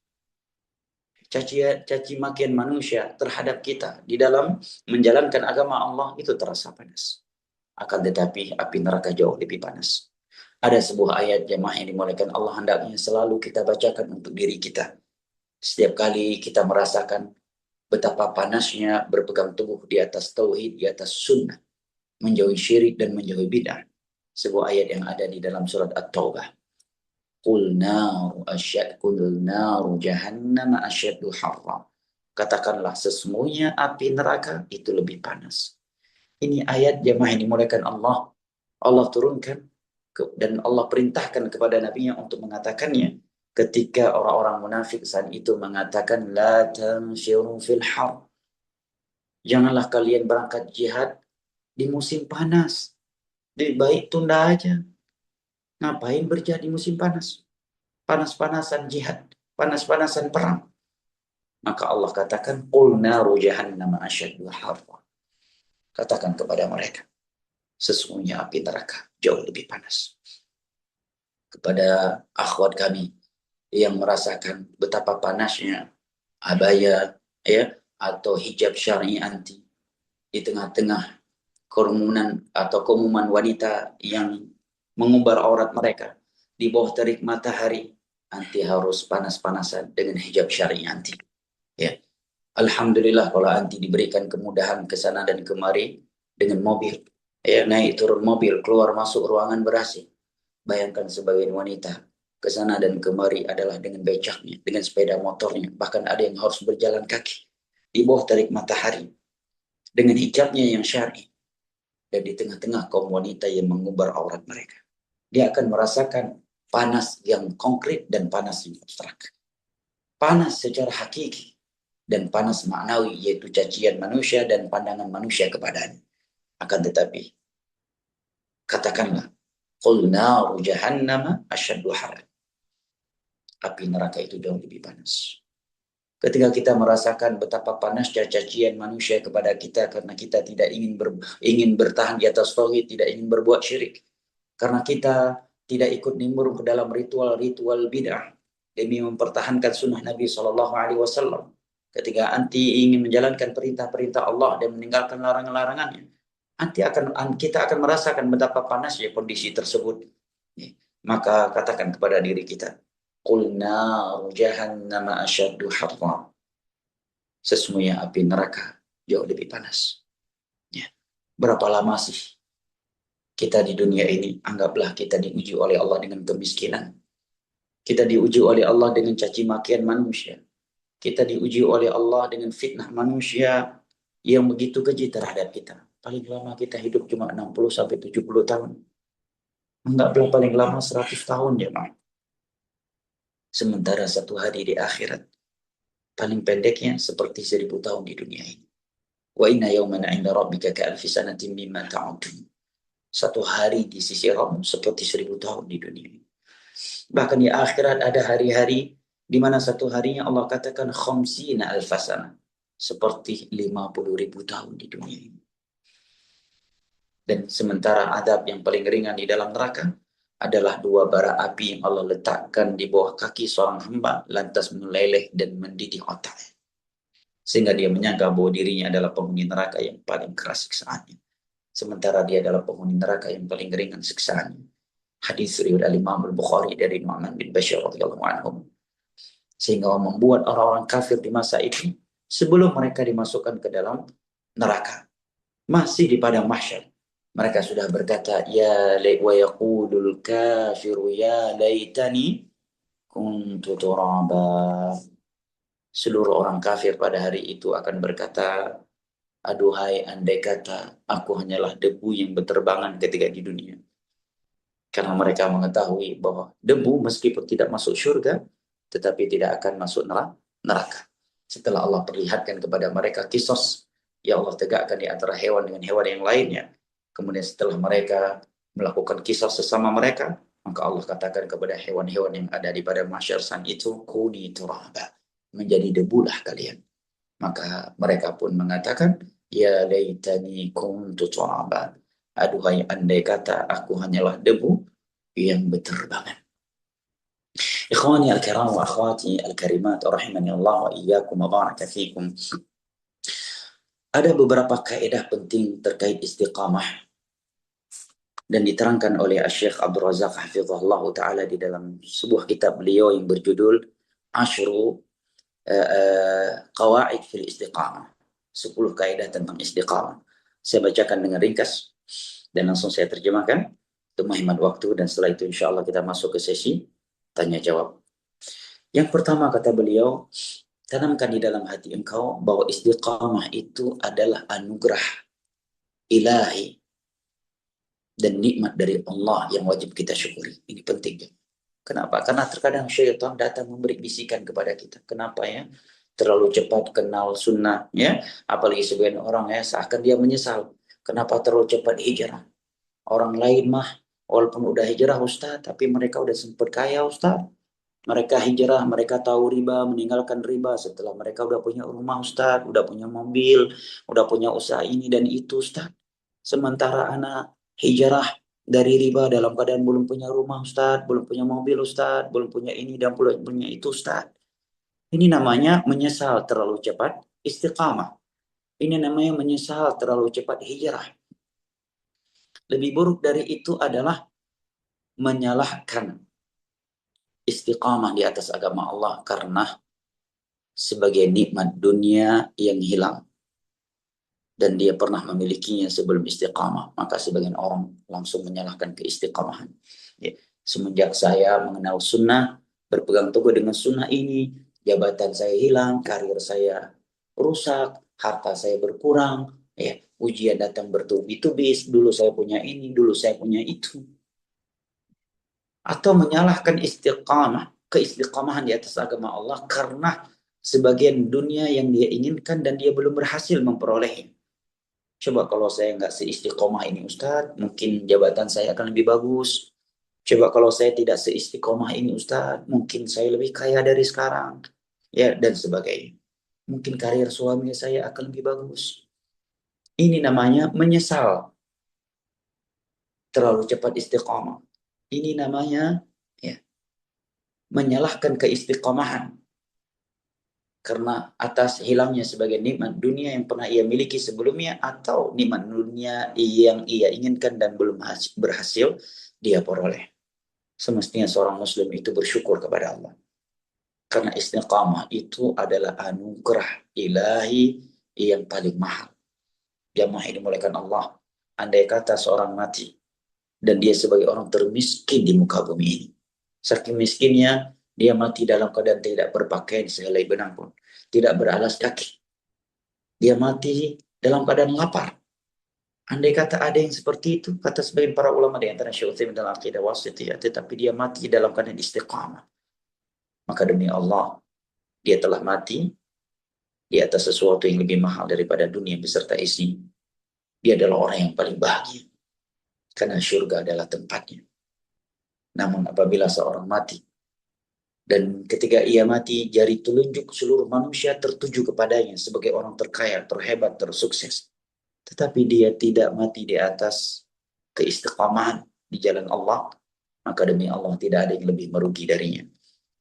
Caci makian manusia terhadap kita di dalam menjalankan agama Allah itu terasa panas. Akan tetapi api neraka jauh lebih panas. Ada sebuah ayat jemaah yang dimuliakan Allah hendaknya selalu kita bacakan untuk diri kita. Setiap kali kita merasakan betapa panasnya berpegang teguh di atas tauhid, di atas sunnah, menjauhi syirik dan menjauhi bid'ah. Sebuah ayat yang ada di dalam surat At-Taubah. Qul naru jahannam asyaddu harra. Katakanlah sesungguhnya api neraka itu lebih panas. Ini ayat jemaah yang dimuliakan Allah. Allah turunkan dan Allah perintahkan kepada nabinya untuk mengatakannya ketika orang-orang munafik saat itu mengatakan la tanshiru fil har. Janganlah kalian berangkat jihad di musim panas. Lebih baik tunda aja. Ngapain berjihad di musim panas? Panas-panasan jihad, panas-panasan perang. Maka Allah katakan qul naru jahannam asyaddu harra. Katakan kepada mereka, sesungguhnya api neraka jauh lebih panas. Kepada akhwat kami yang merasakan betapa panasnya abaya atau hijab syar'i anti di tengah-tengah kerumunan atau keumuman wanita yang mengumbar aurat mereka di bawah terik matahari, anti harus panas-panasan dengan hijab syar'i anti. Ya. Alhamdulillah kalau anti diberikan kemudahan ke sana dan kemari dengan mobil, naik turun mobil, keluar masuk ruangan ber-AC. Bayangkan sebagian wanita ke sana dan kemari adalah dengan becaknya, dengan sepeda motornya, bahkan ada yang harus berjalan kaki di bawah terik matahari dengan hijabnya yang syar'i dan di tengah-tengah kaum wanita yang mengumbar aurat mereka. Dia akan merasakan panas yang konkret dan panas yang abstrak. Panas secara hakiki dan panas maknawi, yaitu cacian manusia dan pandangan manusia kepadanya. Akan tetapi, katakanlah, qul naru jahannama asyaddu harra. Api neraka itu jauh lebih panas. Ketika kita merasakan betapa panasnya cacian manusia kepada kita karena kita tidak ingin bertahan di atas tauhid, tidak ingin berbuat syirik, karena kita tidak ikut nimbrung ke dalam ritual-ritual bid'ah demi mempertahankan sunnah Nabi Shallallahu Alaihi Wasallam, ketika anti ingin menjalankan perintah-perintah Allah dan meninggalkan larangan-larangannya, kita akan merasakan betapa panasnya kondisi tersebut. Ya. Maka katakan kepada diri kita, qul naru jahannama asyaddu harra. Sesungguhnya api neraka jauh lebih panas. Ya. Berapa lama sih kita di dunia ini? Anggaplah kita diuji oleh Allah dengan kemiskinan. Kita diuji oleh Allah dengan caci makian manusia. Kita diuji oleh Allah dengan fitnah manusia yang begitu keji terhadap kita. Paling lama kita hidup cuma 60 sampai 70 tahun. Anggaplah paling lama 100 tahun ya, Mak. Sementara satu hari di akhirat paling pendeknya seperti 1000 tahun di dunia ini. Wa inna yawman 'inda rabbika ka'alfi sanatin mimma ta'udun. Satu hari di sisi Rabb seperti 1000 tahun di dunia ini. Bahkan di akhirat ada hari-hari di mana satu harinya Allah katakan khamsina alfasana. Seperti 50.000 tahun di dunia ini. Dan sementara adab yang paling ringan di dalam neraka adalah 2 bara api yang Allah letakkan di bawah kaki seorang hamba lantas meleleh dan mendidih otaknya. Sehingga dia menyangka bahwa dirinya adalah penghuni neraka yang paling keras siksaannya. Sementara dia adalah penghuni neraka yang paling ringan siksaannya. Hadis riwayat Imam Al-Bukhari dari Nu'man bin Bashir radhiyallahu anhu. Sehingga membuat orang-orang kafir di masa itu sebelum mereka dimasukkan ke dalam neraka, masih di padang mahsyar, mereka sudah berkata, ya wa yaqulul kafiru ya laitani kuntu turaba. Seluruh orang kafir pada hari itu akan berkata, aduhai andai kata aku hanyalah debu yang berterbangan ketika di dunia. Karena mereka mengetahui bahwa debu meskipun tidak masuk surga, tetapi tidak akan masuk neraka. Setelah Allah perlihatkan kepada mereka kisos yang Allah tegakkan di antara hewan dengan hewan yang lainnya, kemudian setelah mereka melakukan kisah sesama mereka, maka Allah katakan kepada hewan-hewan yang ada di pada masyar san itu, kuni turaba, menjadi debulah kalian. Maka mereka pun mengatakan, ya laitani kuntu turaba. Aduhai andai kata aku hanyalah debu yang berterbangan. Ikhwani al-kiram wa akhwati al-karimat rahimani Allah wa iyyakum wa baraka fikum. Ada beberapa kaidah penting terkait istiqamah dan diterangkan oleh Syekh Abdul Razak hafizahullah taala di dalam sebuah kitab beliau yang berjudul Ashru Qawaid fil Istiqamah. 10 kaidah tentang istiqamah. Saya bacakan dengan ringkas dan langsung saya terjemahkan untuk menghemat waktu, dan setelah itu insya Allah kita masuk ke sesi tanya jawab. Yang pertama kata beliau, tanamkan di dalam hati engkau bahwa istiqamah itu adalah anugerah ilahi dan nikmat dari Allah yang wajib kita syukuri. Ini penting. Kenapa? Karena terkadang syaitan datang memberi bisikan kepada kita. Kenapa ya? Terlalu cepat kenal sunnah, ya. Apalagi sebagian orang ya, seakan dia menyesal. Kenapa terlalu cepat hijrah? Orang lain mah, walaupun udah hijrah Ustaz, tapi mereka udah sempat kaya Ustaz. Mereka hijrah, mereka tahu riba, meninggalkan riba. Setelah mereka udah punya rumah Ustaz, udah punya mobil, udah punya usaha ini dan itu Ustaz. Sementara anak hijrah dari riba dalam keadaan belum punya rumah Ustaz, belum punya mobil Ustaz, belum punya ini dan belum punya itu Ustaz. Ini namanya menyesal terlalu cepat istiqamah. Ini namanya menyesal terlalu cepat hijrah. Lebih buruk dari itu adalah menyalahkan istiqamah di atas agama Allah karena sebagai nikmat dunia yang hilang dan dia pernah memilikinya sebelum istiqamah, maka sebagian orang langsung menyalahkan keistiqamahan. Ya. Semenjak saya mengenal sunnah, berpegang teguh dengan sunnah ini, jabatan saya hilang, karir saya rusak, harta saya berkurang, ya, ujian datang bertubi-tubi, dulu saya punya ini, dulu saya punya itu. Atau menyalahkan keistiqamahan di atas agama Allah karena sebagian dunia yang dia inginkan dan dia belum berhasil memperolehnya. Coba kalau saya nggak seistiqomah ini Ustadz, mungkin jabatan saya akan lebih bagus. Coba kalau saya tidak seistiqomah ini Ustadz, mungkin saya lebih kaya dari sekarang. Ya, dan sebagainya. Mungkin karir suami saya akan lebih bagus. Ini namanya menyesal. Terlalu cepat istiqomah. Ini namanya ya, menyalahkan keistiqomahan. karena atas hilangnya sebagai nikmat dunia yang pernah ia miliki sebelumnya, atau nikmat dunia yang ia inginkan dan belum berhasil dia peroleh. Semestinya seorang muslim itu bersyukur kepada Allah. Karena istiqamah itu adalah anugerah ilahi yang paling mahal. Jamaah ini dimulakan Allah. Andai kata seorang mati dan dia sebagai orang termiskin di muka bumi ini, saking miskinnya dia mati dalam keadaan tidak berpakaian sehelai benang pun, tidak beralas kaki. Dia mati dalam keadaan lapar. Andai kata ada yang seperti itu, kata sebagian para ulama di antara Syekh Utsaimin dalam Aqidah Wasithiyah, tetapi dia mati dalam keadaan istiqamah, maka demi Allah dia telah mati di atas sesuatu yang lebih mahal daripada dunia beserta isi. Dia adalah orang yang paling bahagia karena syurga adalah tempatnya. Namun apabila seorang mati dan ketika ia mati, jari telunjuk seluruh manusia tertuju kepadanya sebagai orang terkaya, terhebat, tersukses. Tetapi dia tidak mati di atas keistiqamahan di jalan Allah, maka demi Allah tidak ada yang lebih merugi darinya.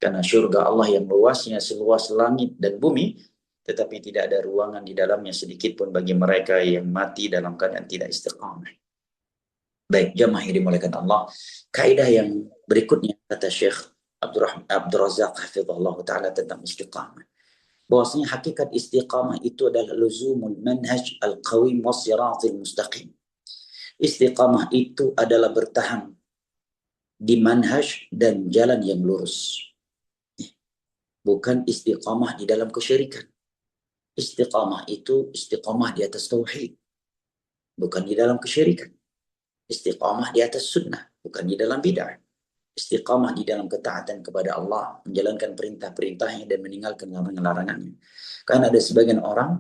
Karena syurga Allah yang luasnya seluas langit dan bumi, tetapi tidak ada ruangan di dalamnya sedikit pun bagi mereka yang mati dalam keadaan tidak istiqamah. Baik, jamaah yang dimuliakan Allah. Kaidah yang berikutnya kata Syekh Abdul Razak hafizahullah taala tentang istiqamah. Bahwasanya hakikat istiqamah itu adalah luzumul manhaj al-qawim was-siratal mustaqim. Istiqamah itu adalah bertahan di manhaj dan jalan yang lurus. Bukan istiqamah di dalam kesyirikan. Istiqamah itu istiqamah di atas tauhid, bukan di dalam kesyirikan. Istiqamah di atas sunnah, bukan di dalam bid'ah. Istiqamah di dalam ketaatan kepada Allah, menjalankan perintah-perintahnya dan meninggalkan larangan-larangannya. Karena ada sebagian orang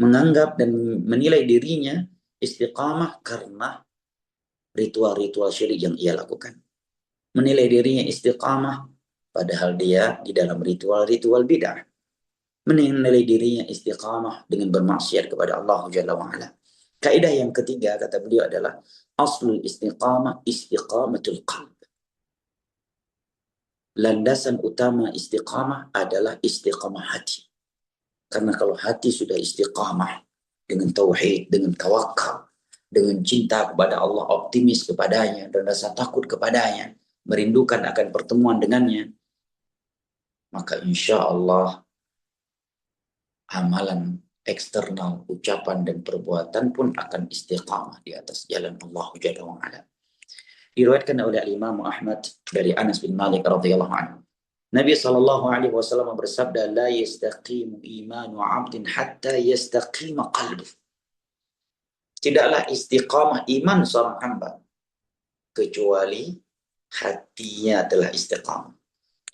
menganggap dan menilai dirinya istiqamah karena ritual-ritual syirik yang ia lakukan. Menilai dirinya istiqamah padahal dia di dalam ritual-ritual bid'ah. Menilai dirinya istiqamah dengan bermaksiat kepada Allah Jalla wa'ala. Kaidah yang ketiga kata beliau adalah aslul istiqamah istiqamatul qalb. Landasan utama istiqamah adalah istiqamah hati. Karena kalau hati sudah istiqamah dengan tauhid, dengan tawakal, dengan cinta kepada Allah, optimis kepadanya, dan rasa takut kepadanya, merindukan akan pertemuan dengannya, maka insya Allah amalan eksternal, ucapan dan perbuatan pun akan istiqamah di atas jalan Allah Jalla wa'ala. Diriwayatkan oleh Imam Ahmad dari Anas bin Malik radhiyallahu anhu. Nabi sallallahu alaihi wasallam bersabda, la yastaqimu imanu 'abdin hatta yastaqima qalbuh. Tidaklah istiqamah iman seorang hamba kecuali hatinya telah istiqamah.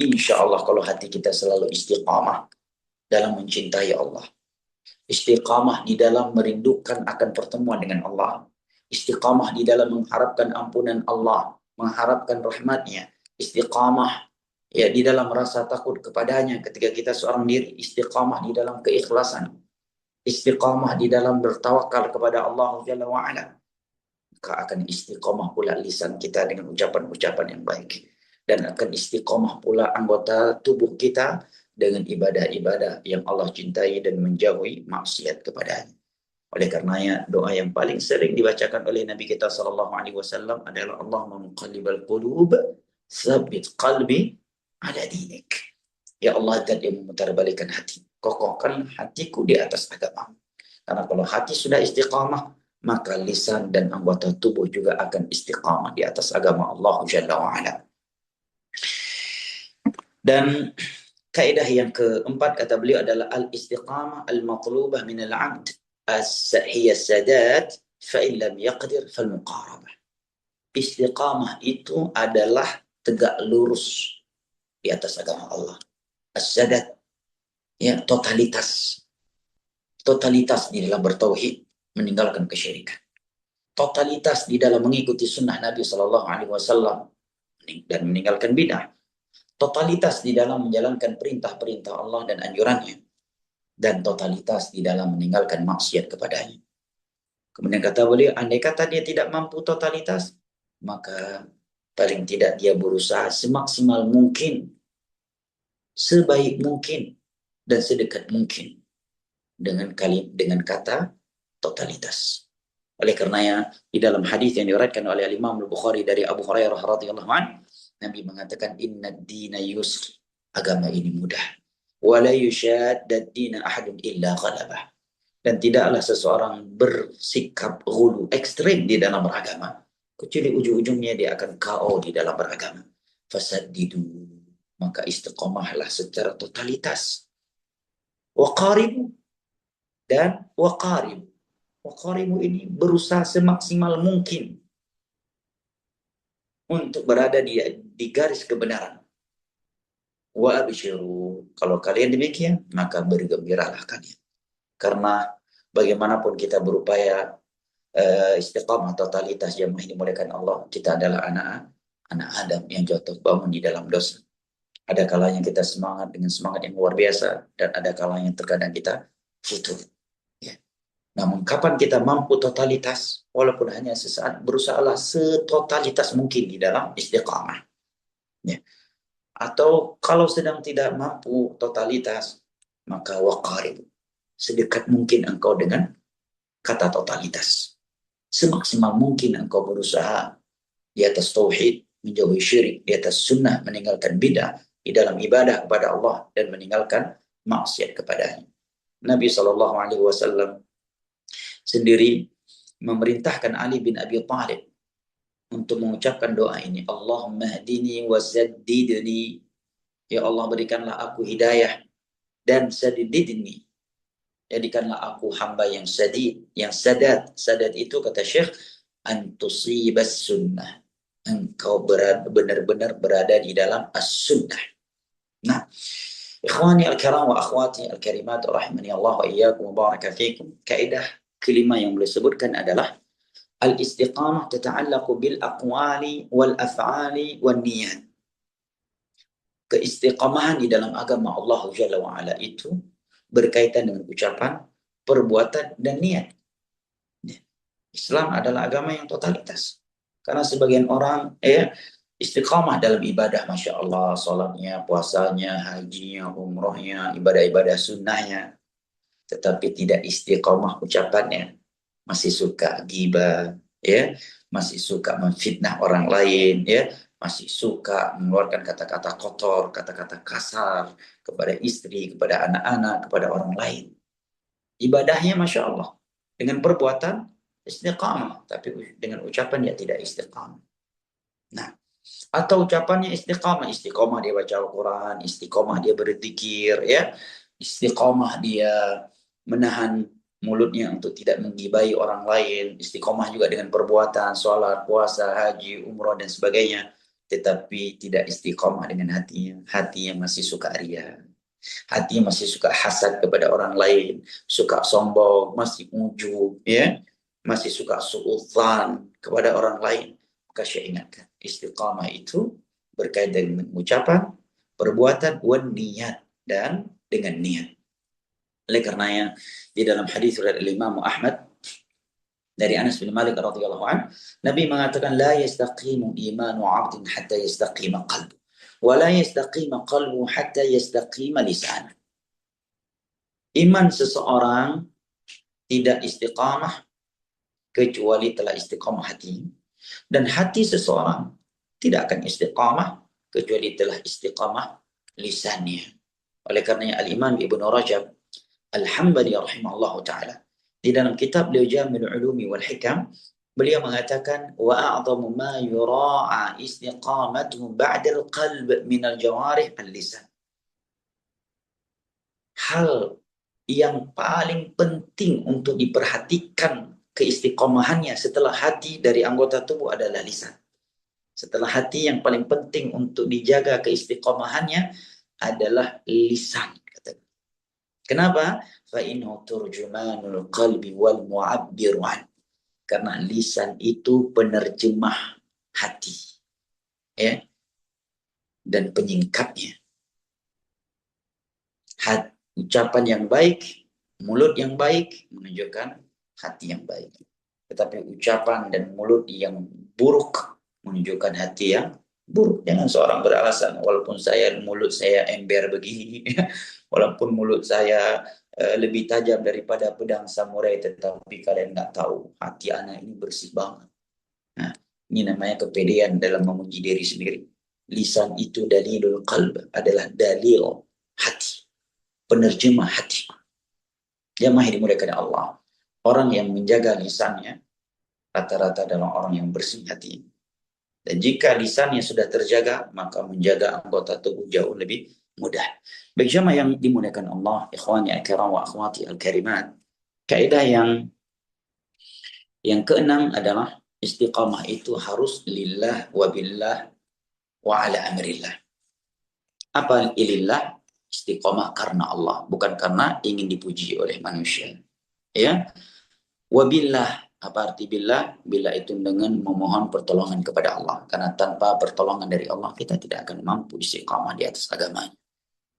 Insya Allah kalau hati kita selalu istiqamah dalam mencintai Allah, istiqamah di dalam merindukan akan pertemuan dengan Allah, istiqamah di dalam mengharapkan ampunan Allah, mengharapkan rahmatnya, istiqamah ya di dalam rasa takut kepadanya ketika kita seorang diri, istiqamah di dalam keikhlasan, istiqamah di dalam bertawakal kepada Allah Jalla wa'ala, maka akan istiqamah pula lisan kita dengan ucapan-ucapan yang baik, dan akan istiqamah pula anggota tubuh kita dengan ibadah-ibadah yang Allah cintai dan menjauhi maksiat kepadanya. Oleh karenanya doa yang paling sering dibacakan oleh Nabi kita sallallahu alaihi wasallam adalah Allahumma muqallibal qulub tsabbit qalbi ala dinik. Ya Allah, zat yang memutarbalikkan hati, kokohkan hatiku di atas agama. Karena kalau hati sudah istiqamah, maka lisan dan anggota tubuh juga akan istiqamah di atas agama Allah Jalla wa'ala. Dan kaidah yang keempat kata beliau adalah al-istiqamah al-matlubah min al-'abd hiya sadat fa in lam yaqdir fal muqarabah. Istiqamah itu adalah tegak lurus di atas agama Allah. As-sadat ya totalitas. Totalitas di dalam bertauhid, meninggalkan kesyirikan. Totalitas di dalam mengikuti sunnah Nabi sallallahu alaihi wasallam dan meninggalkan bid'ah. Totalitas di dalam menjalankan perintah-perintah Allah dan anjurannya, dan totalitas di dalam meninggalkan maksiat kepadanya. Kemudian kata beliau, andai kata dia tidak mampu totalitas, maka paling tidak dia berusaha semaksimal mungkin, sebaik mungkin dan sedekat mungkin dengan kata totalitas. Oleh karenanya di dalam hadis yang diriwayatkan oleh Imam Al-Bukhari dari Abu Hurairah radhiyallahu anhu, Nabi mengatakan inna dina yusr, agama ini mudah. Wala yushaddad dina ahadun illa ghalabah. Dan tidaklah seseorang bersikap ghulu ekstrem di dalam beragama kecuali ujung-ujungnya dia akan KO di dalam beragama. Fasaddidu, maka istiqomahlah secara totalitas. Waqaribu, dan waqaribu. Waqaribu ini berusaha semaksimal mungkin untuk berada di garis kebenaran. Wa abshiru, kalau kalian demikian maka bergembiralah kalian. Karena bagaimanapun kita berupaya istiqamah totalitas jamaah ini dimuliakan Allah, kita adalah anak Adam yang jatuh bangun di dalam dosa. Ada kalanya kita semangat dengan semangat yang luar biasa, dan ada kalanya terkadang kita futur. Ya. Namun kapan kita mampu totalitas, walaupun hanya sesaat, berusahalah setotalitas mungkin di dalam istiqamah. Ya. Atau kalau sedang tidak mampu totalitas, maka waqarib, sedekat mungkin engkau dengan kata totalitas. Semaksimal mungkin engkau berusaha di atas tauhid, menjauhi syirik, di atas sunnah, meninggalkan bid'ah di dalam ibadah kepada Allah dan meninggalkan maksiat kepadanya. Nabi SAW sendiri memerintahkan Ali bin Abi Thalib untuk mengucapkan doa ini, Allahumma hdini wa saddidni, ya Allah berikanlah aku hidayah dan sadidni, jadikanlah aku hamba yang sadid, yang sadat. Sadat itu kata Syekh, antusibas sunnah, engkau benar-benar berada di dalam as-sunnah. Nah, ikhwani al-kiram wa akhwati al-karimat rahimani Allah wa iyyakum wa baraka fikum. Kaidah kelima yang boleh sebutkan adalah al-istiqamah tata'allaqu bil aqwali wal af'ali wan niyat. Keistiqamahan di dalam agama Allah Jalla wa Ala itu berkaitan dengan ucapan, perbuatan, dan niat. Islam adalah agama yang totalitas. Karena sebagian orang istiqamah dalam ibadah, Masya Allah, sholatnya, puasanya, hajinya, umrohnya, ibadah-ibadah sunnahnya, tetapi tidak istiqamah ucapannya. Masih suka ghibah, ya, masih suka memfitnah orang lain, ya, masih suka mengeluarkan kata-kata kotor, kata-kata kasar kepada istri, kepada anak-anak, kepada orang lain. Ibadahnya Masya Allah, dengan perbuatan istiqamah, tapi dengan ucapan dia tidak istiqamah. Nah, atau ucapannya istiqamah dia baca Al-Quran, istiqamah dia berzikir, ya, istiqamah dia menahan mulutnya untuk tidak menggibai orang lain, istiqamah juga dengan perbuatan, sholat, puasa, haji, umroh, dan sebagainya, tetapi tidak istiqamah dengan hatinya masih suka riya, hatinya masih suka hasad kepada orang lain, suka sombong, masih ujub, ya, masih suka suudzon kepada orang lain. Maka saya ingatkan, istiqamah itu berkaitan dengan ucapan, perbuatan, wan niat, dan dengan niat. Oleh karenanya di dalam hadis riwayat Imam Ahmad dari Anas bin Malik radhiyallahu anhu, Nabi mengatakan la yastaqimu imanu 'abdin hatta yastaqima qalbu wa la yastaqima qalbu hatta yastaqima lisan. Iman seseorang tidak istiqamah kecuali telah istiqamah hati, dan hati seseorang tidak akan istiqamah kecuali telah istiqamah lisannya. Oleh karenanya Al-Imam Ibnu Rajab Al-Hambali rahimahullah ta'ala di dalam kitab beliau Jami'ul Ulumi wal Hikam, beliau mengatakan wa a'zamu ma yura'a istiqamatuhu ba'da al-qalb min al-jawarih al-lisan. Hal yang paling penting untuk diperhatikan keistiqomahannya setelah hati dari anggota tubuh adalah lisan. Setelah hati, yang paling penting untuk dijaga keistiqomahannya adalah lisan. Kenapa? Fa'inhu turjumanul qalbi wal mu'abbiru an. Karena lisan itu penerjemah hati, ya, dan penyingkapnya. Ucapan yang baik, mulut yang baik menunjukkan hati yang baik. Tetapi ucapan dan mulut yang buruk menunjukkan hati yang buruk. Jangan seorang beralasan, walaupun mulut saya ember begini, Walaupun mulut saya lebih tajam daripada pedang samurai, tetapi kalian nggak tahu hati anak ini bersih banget. Nah, ini namanya kepedean dalam memuji diri sendiri. Lisan itu dalilul qalb, adalah dalil hati, penerjemah hati. Jamaah dimuliakan Allah. Orang yang menjaga lisannya rata-rata adalah orang yang bersih hati. Dan jika lisannya sudah terjaga, maka menjaga anggota tubuh jauh lebih mudah. Baik jamaah yang dimuliakan Allah, ikhwani al-kiram wa akhwati al-karimat. Kaidah yang keenam adalah istiqamah itu harus lillah wa billah wa ala amrillah. Apa lillah? Istiqamah karena Allah, bukan karena ingin dipuji oleh manusia. Ya, wabillah, apa arti billah? Billah itu dengan memohon pertolongan kepada Allah. Karena tanpa pertolongan dari Allah, kita tidak akan mampu istiqamah di atas agamanya.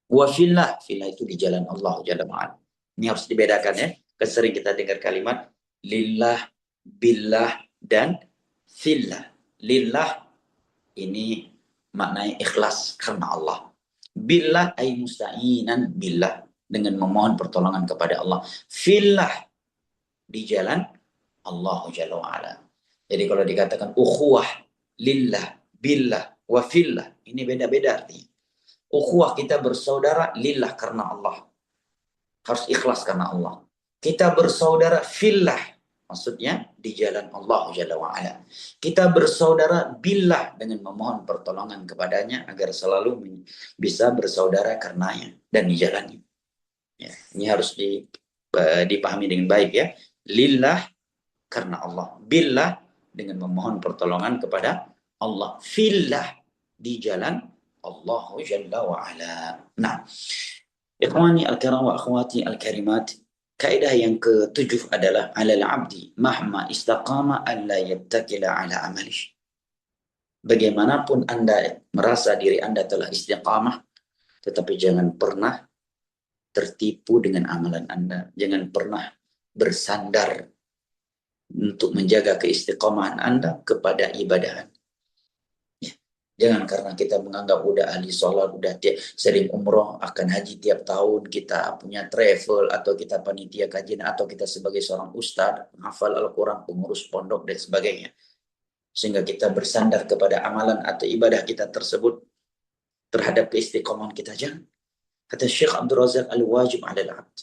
Wafillah, fillah itu di jalan Allah Jalla wa'ala. Ini harus dibedakan ya. Sering kita dengar kalimat lillah, billah, dan fillah. Lillah ini maknanya ikhlas karena Allah. Billah ay musta'inan billah, dengan memohon pertolongan kepada Allah. Fillah, di jalan Allah Jalla wa'ala. Jadi kalau dikatakan ukhuwah lillah, billah, wa fillah, ini beda-beda artinya. Ukhuwah, kita bersaudara lillah karena Allah. Harus ikhlas karena Allah. Kita bersaudara fillah, maksudnya di jalan Allah Jalla wa'ala. Kita bersaudara billah, dengan memohon pertolongan kepadanya agar selalu bisa bersaudara karenanya dan di jalannya. Ya, ini harus dipahami dengan baik ya. Lillah karena Allah, billah dengan memohon pertolongan kepada Allah, fillah di jalan Allah Jalla wa'ala. Nah, ikhwani al-kiram wa akhwati al-karimat, kaidah yang ketujuh adalah alal abdi mahma istaqama alla yattakila ala amalih. Bagaimanapun Anda merasa diri Anda telah istiqamah, tetapi jangan pernah tertipu dengan amalan Anda. Jangan pernah bersandar untuk menjaga keistiqomahan Anda kepada ibadah. Ya. Jangan karena kita menganggap udah ahli sholat, udah sering umroh, akan haji tiap tahun, kita punya travel, atau kita panitia kajian, atau kita sebagai seorang ustadz, hafal Al-Quran, pengurus pondok, dan sebagainya. Sehingga kita bersandar kepada amalan atau ibadah kita tersebut terhadap keistiqomahan kita. Jangan. Kata Syekh Abdul Razak, al-wajib ala al-abd,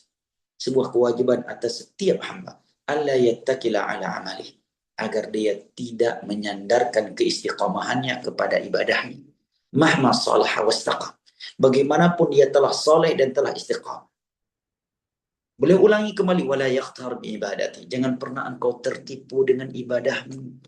sebuah kewajiban atas setiap hamba, alla yattakila ala amalih, agar dia tidak menyandarkan keistiqomahannya kepada ibadahnya. Mahma salaha wastaqam, bagaimanapun dia telah soleh dan telah istiqamah. Beliau ulangi kembali, wala yakhtar bi ibadati, jangan pernah engkau tertipu dengan ibadahmu.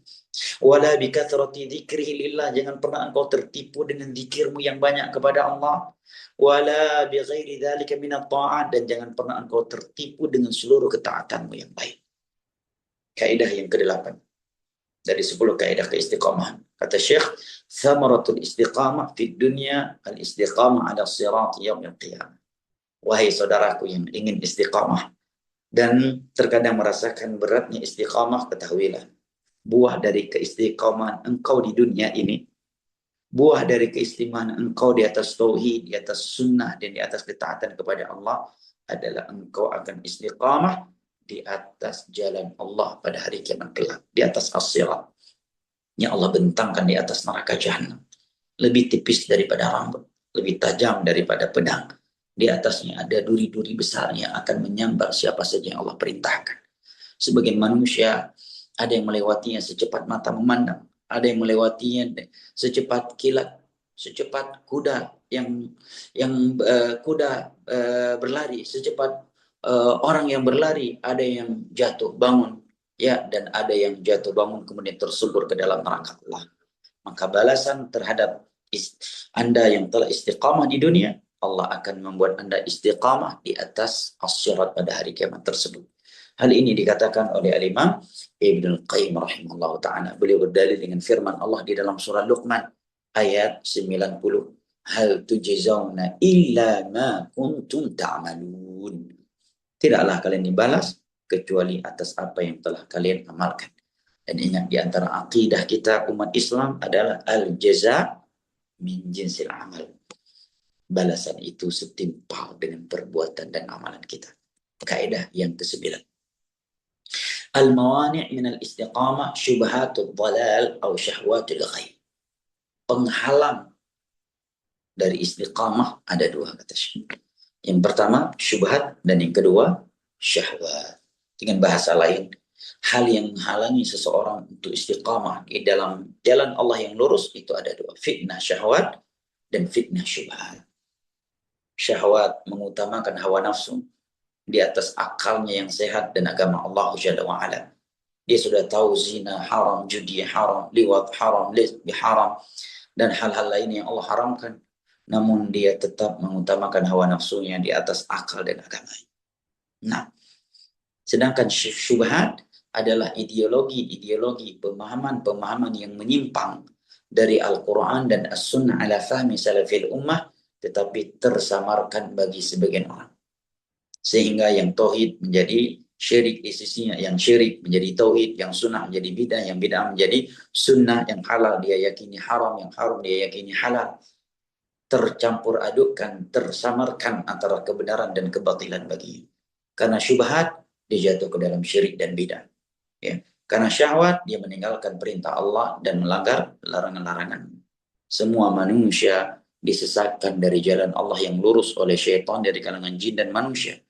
Wala bi kathrati dzikrihi lillah, jangan pernah engkau tertipu dengan zikirmu yang banyak kepada Allah. Wala bi ghairi dzalika minat ta'at, dan jangan pernah engkau tertipu dengan seluruh ketaatanmu yang baik. Kaidah yang ke-8 dari 10 kaidah keistiqamahan. Kata Syekh, thamaratul istiqamah fid dunya al-istiqamah ala sirat yaumil qiyamah. Wahai saudaraku yang ingin istiqamah dan terkadang merasakan beratnya istiqamah, ketahuilah, buah dari keistiqamahan engkau di dunia ini, buah dari keistiqamahan engkau di atas tauhid, di atas sunnah, dan di atas ketaatan kepada Allah adalah engkau akan istiqamah di atas jalan Allah pada hari kiamat kelak, di atas as-sirat yang Allah bentangkan di atas neraka jahanam, lebih tipis daripada rambut, lebih tajam daripada pedang. Di atasnya ada duri-duri besar yang akan menyambar siapa saja yang Allah perintahkan. Sebagian manusia ada yang melewatinya secepat mata memandang, ada yang melewatinya secepat kilat, secepat kuda kuda berlari, secepat orang yang berlari, ada yang jatuh bangun, ya, dan ada yang jatuh bangun kemudian tersulur ke dalam neraka Allah. Maka balasan terhadap Anda yang telah istiqamah di dunia, Allah akan membuat Anda istiqamah di atas as-sirat pada hari kiamat tersebut. Hal ini dikatakan oleh Al-Imam Ibnul Qayyim rahimahullah ta'ala. Beliau berdalil dengan firman Allah di dalam surah Luqman ayat 90. Hal tujzauna illa ma kuntum ta'malun. Tidaklah kalian dibalas kecuali atas apa yang telah kalian amalkan. Dan ingat, di antara akidah kita umat Islam adalah al-jaza min jinsil amal. balasan itu setimpal dengan perbuatan dan amalan kita. Kaidah yang ke-9. Al-mawani' min al-istiqamah syubhatul dhalal atau syahwatul ghaib. Penghalang dari istiqamah ada dua, kata Syekh. Yang pertama syubhat dan yang kedua syahwat. Dengan bahasa lain, hal yang menghalangi seseorang untuk istiqamah di dalam jalan Allah yang lurus itu ada dua, fitnah syahwat dan fitnah syubhat. Syahwat mengutamakan hawa nafsu di atas akalnya yang sehat dan agama Allah Jalla wa Ala. Dia sudah tahu zina haram, judi haram, liwat haram, lesbi haram, dan hal-hal lain yang Allah haramkan. Namun dia tetap mengutamakan hawa nafsunya di atas akal dan agamanya. Nah, sedangkan syubhat adalah ideologi, pemahaman yang menyimpang dari Al-Quran dan As-Sunnah ala fahmi salafil ummah, tetapi tersamarkan bagi sebagian orang. Sehingga yang tauhid menjadi syirik di sisinya, yang syirik menjadi tauhid, yang sunnah menjadi bidah, yang bidah menjadi sunnah, yang halal dia yakini haram, yang haram dia yakini halal. Tercampur adukkan, tersamarkan antara kebenaran dan kebatilan baginya. Karena syubhat dia jatuh ke dalam syirik dan bidah. Ya. Karena syahwat dia meninggalkan perintah Allah dan melanggar larangan-larangan. Semua manusia disesatkan dari jalan Allah yang lurus oleh syaitan dari kalangan jin dan manusia,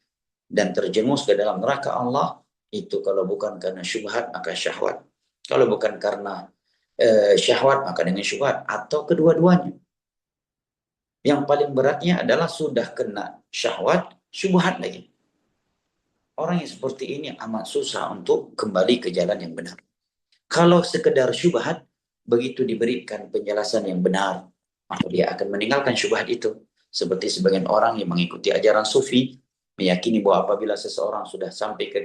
dan terjerumus ke dalam neraka Allah itu kalau bukan karena syubhat maka syahwat, kalau bukan karena syahwat maka dengan syubhat, atau kedua-duanya. Yang paling beratnya adalah sudah kena syahwat, syubhat lagi. Orang yang seperti ini amat susah untuk kembali ke jalan yang benar. Kalau sekedar syubhat, begitu diberikan penjelasan yang benar, maka dia akan meninggalkan syubhat itu. Seperti sebagian orang yang mengikuti ajaran sufi, meyakini bahwa apabila seseorang sudah sampai ke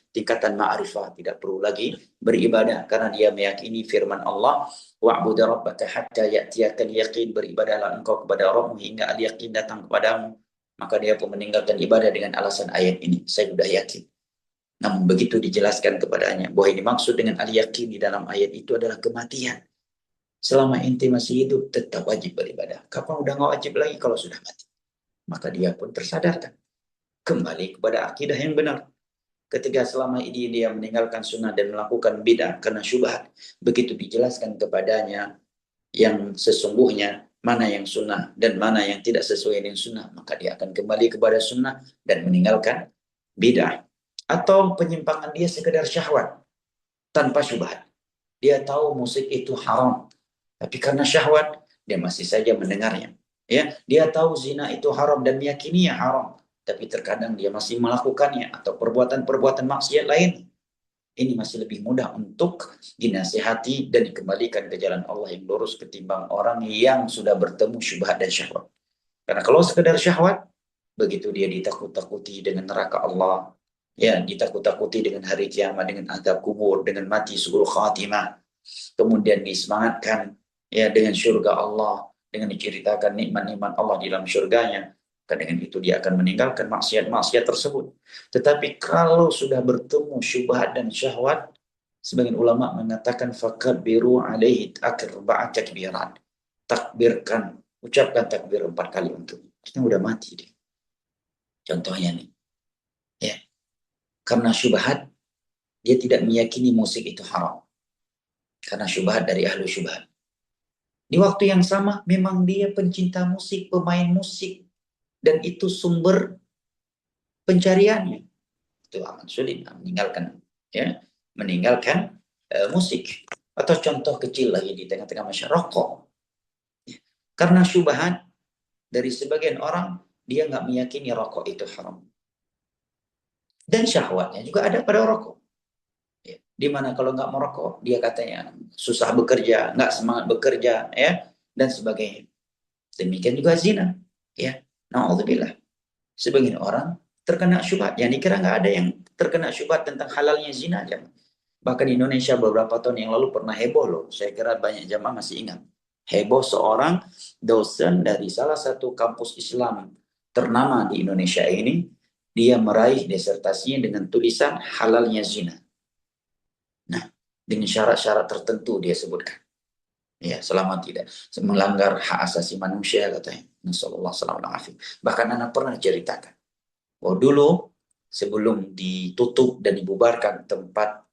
tingkatan ma'rifah, tidak perlu lagi beribadah, karena dia meyakini firman Allah, wa'budu rabbaka hatta ya'tiyakal yaqin, beribadahlah engkau kepada Rabbmu hingga al-yaqin datang kepadamu. Maka dia pun meninggalkan ibadah dengan alasan ayat ini, saya sudah yakin. Namun begitu dijelaskan kepadanya bahwa ini maksud dengan al-yaqin di dalam ayat itu adalah kematian. Selama ente masih hidup tetap wajib beribadah. Kapan udah nggak wajib lagi kalau sudah mati? Maka dia pun tersadarkan kembali kepada akidah yang benar. Ketika selama ini dia meninggalkan sunnah dan melakukan bid'ah karena syubhat, begitu dijelaskan kepadanya yang sesungguhnya mana yang sunnah dan mana yang tidak sesuai dengan sunnah, maka dia akan kembali kepada sunnah dan meninggalkan bid'ah. Atau penyimpangan dia sekedar syahwat tanpa syubhat. Dia tahu musik itu haram, tapi karena syahwat dia masih saja mendengarnya. Ya, dia tahu zina itu haram dan meyakininya haram, tapi terkadang dia masih melakukannya, atau perbuatan-perbuatan maksiat lain. Ini masih lebih mudah untuk dinasihati dan dikembalikan ke jalan Allah yang lurus ketimbang orang yang sudah bertemu syubhat dan syahwat. Karena kalau sekedar syahwat, begitu dia ditakut-takuti dengan neraka Allah, ya, ditakut-takuti dengan hari kiamat, dengan azab kubur, dengan mati su'ul khatimah, kemudian disemangatkan ya dengan syurga Allah, dengan diceritakan nikmat-nikmat Allah di dalam syurganya, dan dengan itu dia akan meninggalkan maksiat-maksiat tersebut. Tetapi kalau sudah bertemu syubhat dan syahwat, sebagian ulama mengatakan fakabbiru alaihi arba'at takbiran. Takbirkan, ucapkan takbir 4 kali untuk. Kita udah mati dia. Contohnya nih. Ya. Karena syubhat, dia tidak meyakini musik itu haram. Karena syubhat dari ahlu syubhat. Di waktu yang sama, memang dia pencinta musik, pemain musik, dan itu sumber pencariannya. Itu amat sulit meninggalkan musik. Atau contoh kecil lagi di tengah-tengah masyarakat, rokok. Ya. Karena syubhat dari sebagian orang, dia nggak meyakini rokok itu haram. Dan syahwatnya juga ada pada rokok. Ya. Dimana kalau nggak merokok, dia katanya susah bekerja, nggak semangat bekerja, ya, dan sebagainya. Demikian juga zina, ya. Na'udzubillah. Sebagian orang terkena syubhat. Yang dikira nggak ada yang terkena syubhat tentang halalnya zina. Bahkan di Indonesia beberapa tahun yang lalu pernah heboh loh. Saya kira banyak jamaah masih ingat. Heboh seorang dosen dari salah satu kampus Islam ternama di Indonesia ini. Dia meraih disertasinya dengan tulisan halalnya zina. Nah, dengan syarat-syarat tertentu dia sebutkan. Ya, selama tidak melanggar hak asasi manusia katanya. Nasallallahu alaihi. Bahkan anak pernah ceritakan, oh dulu sebelum ditutup dan dibubarkan tempat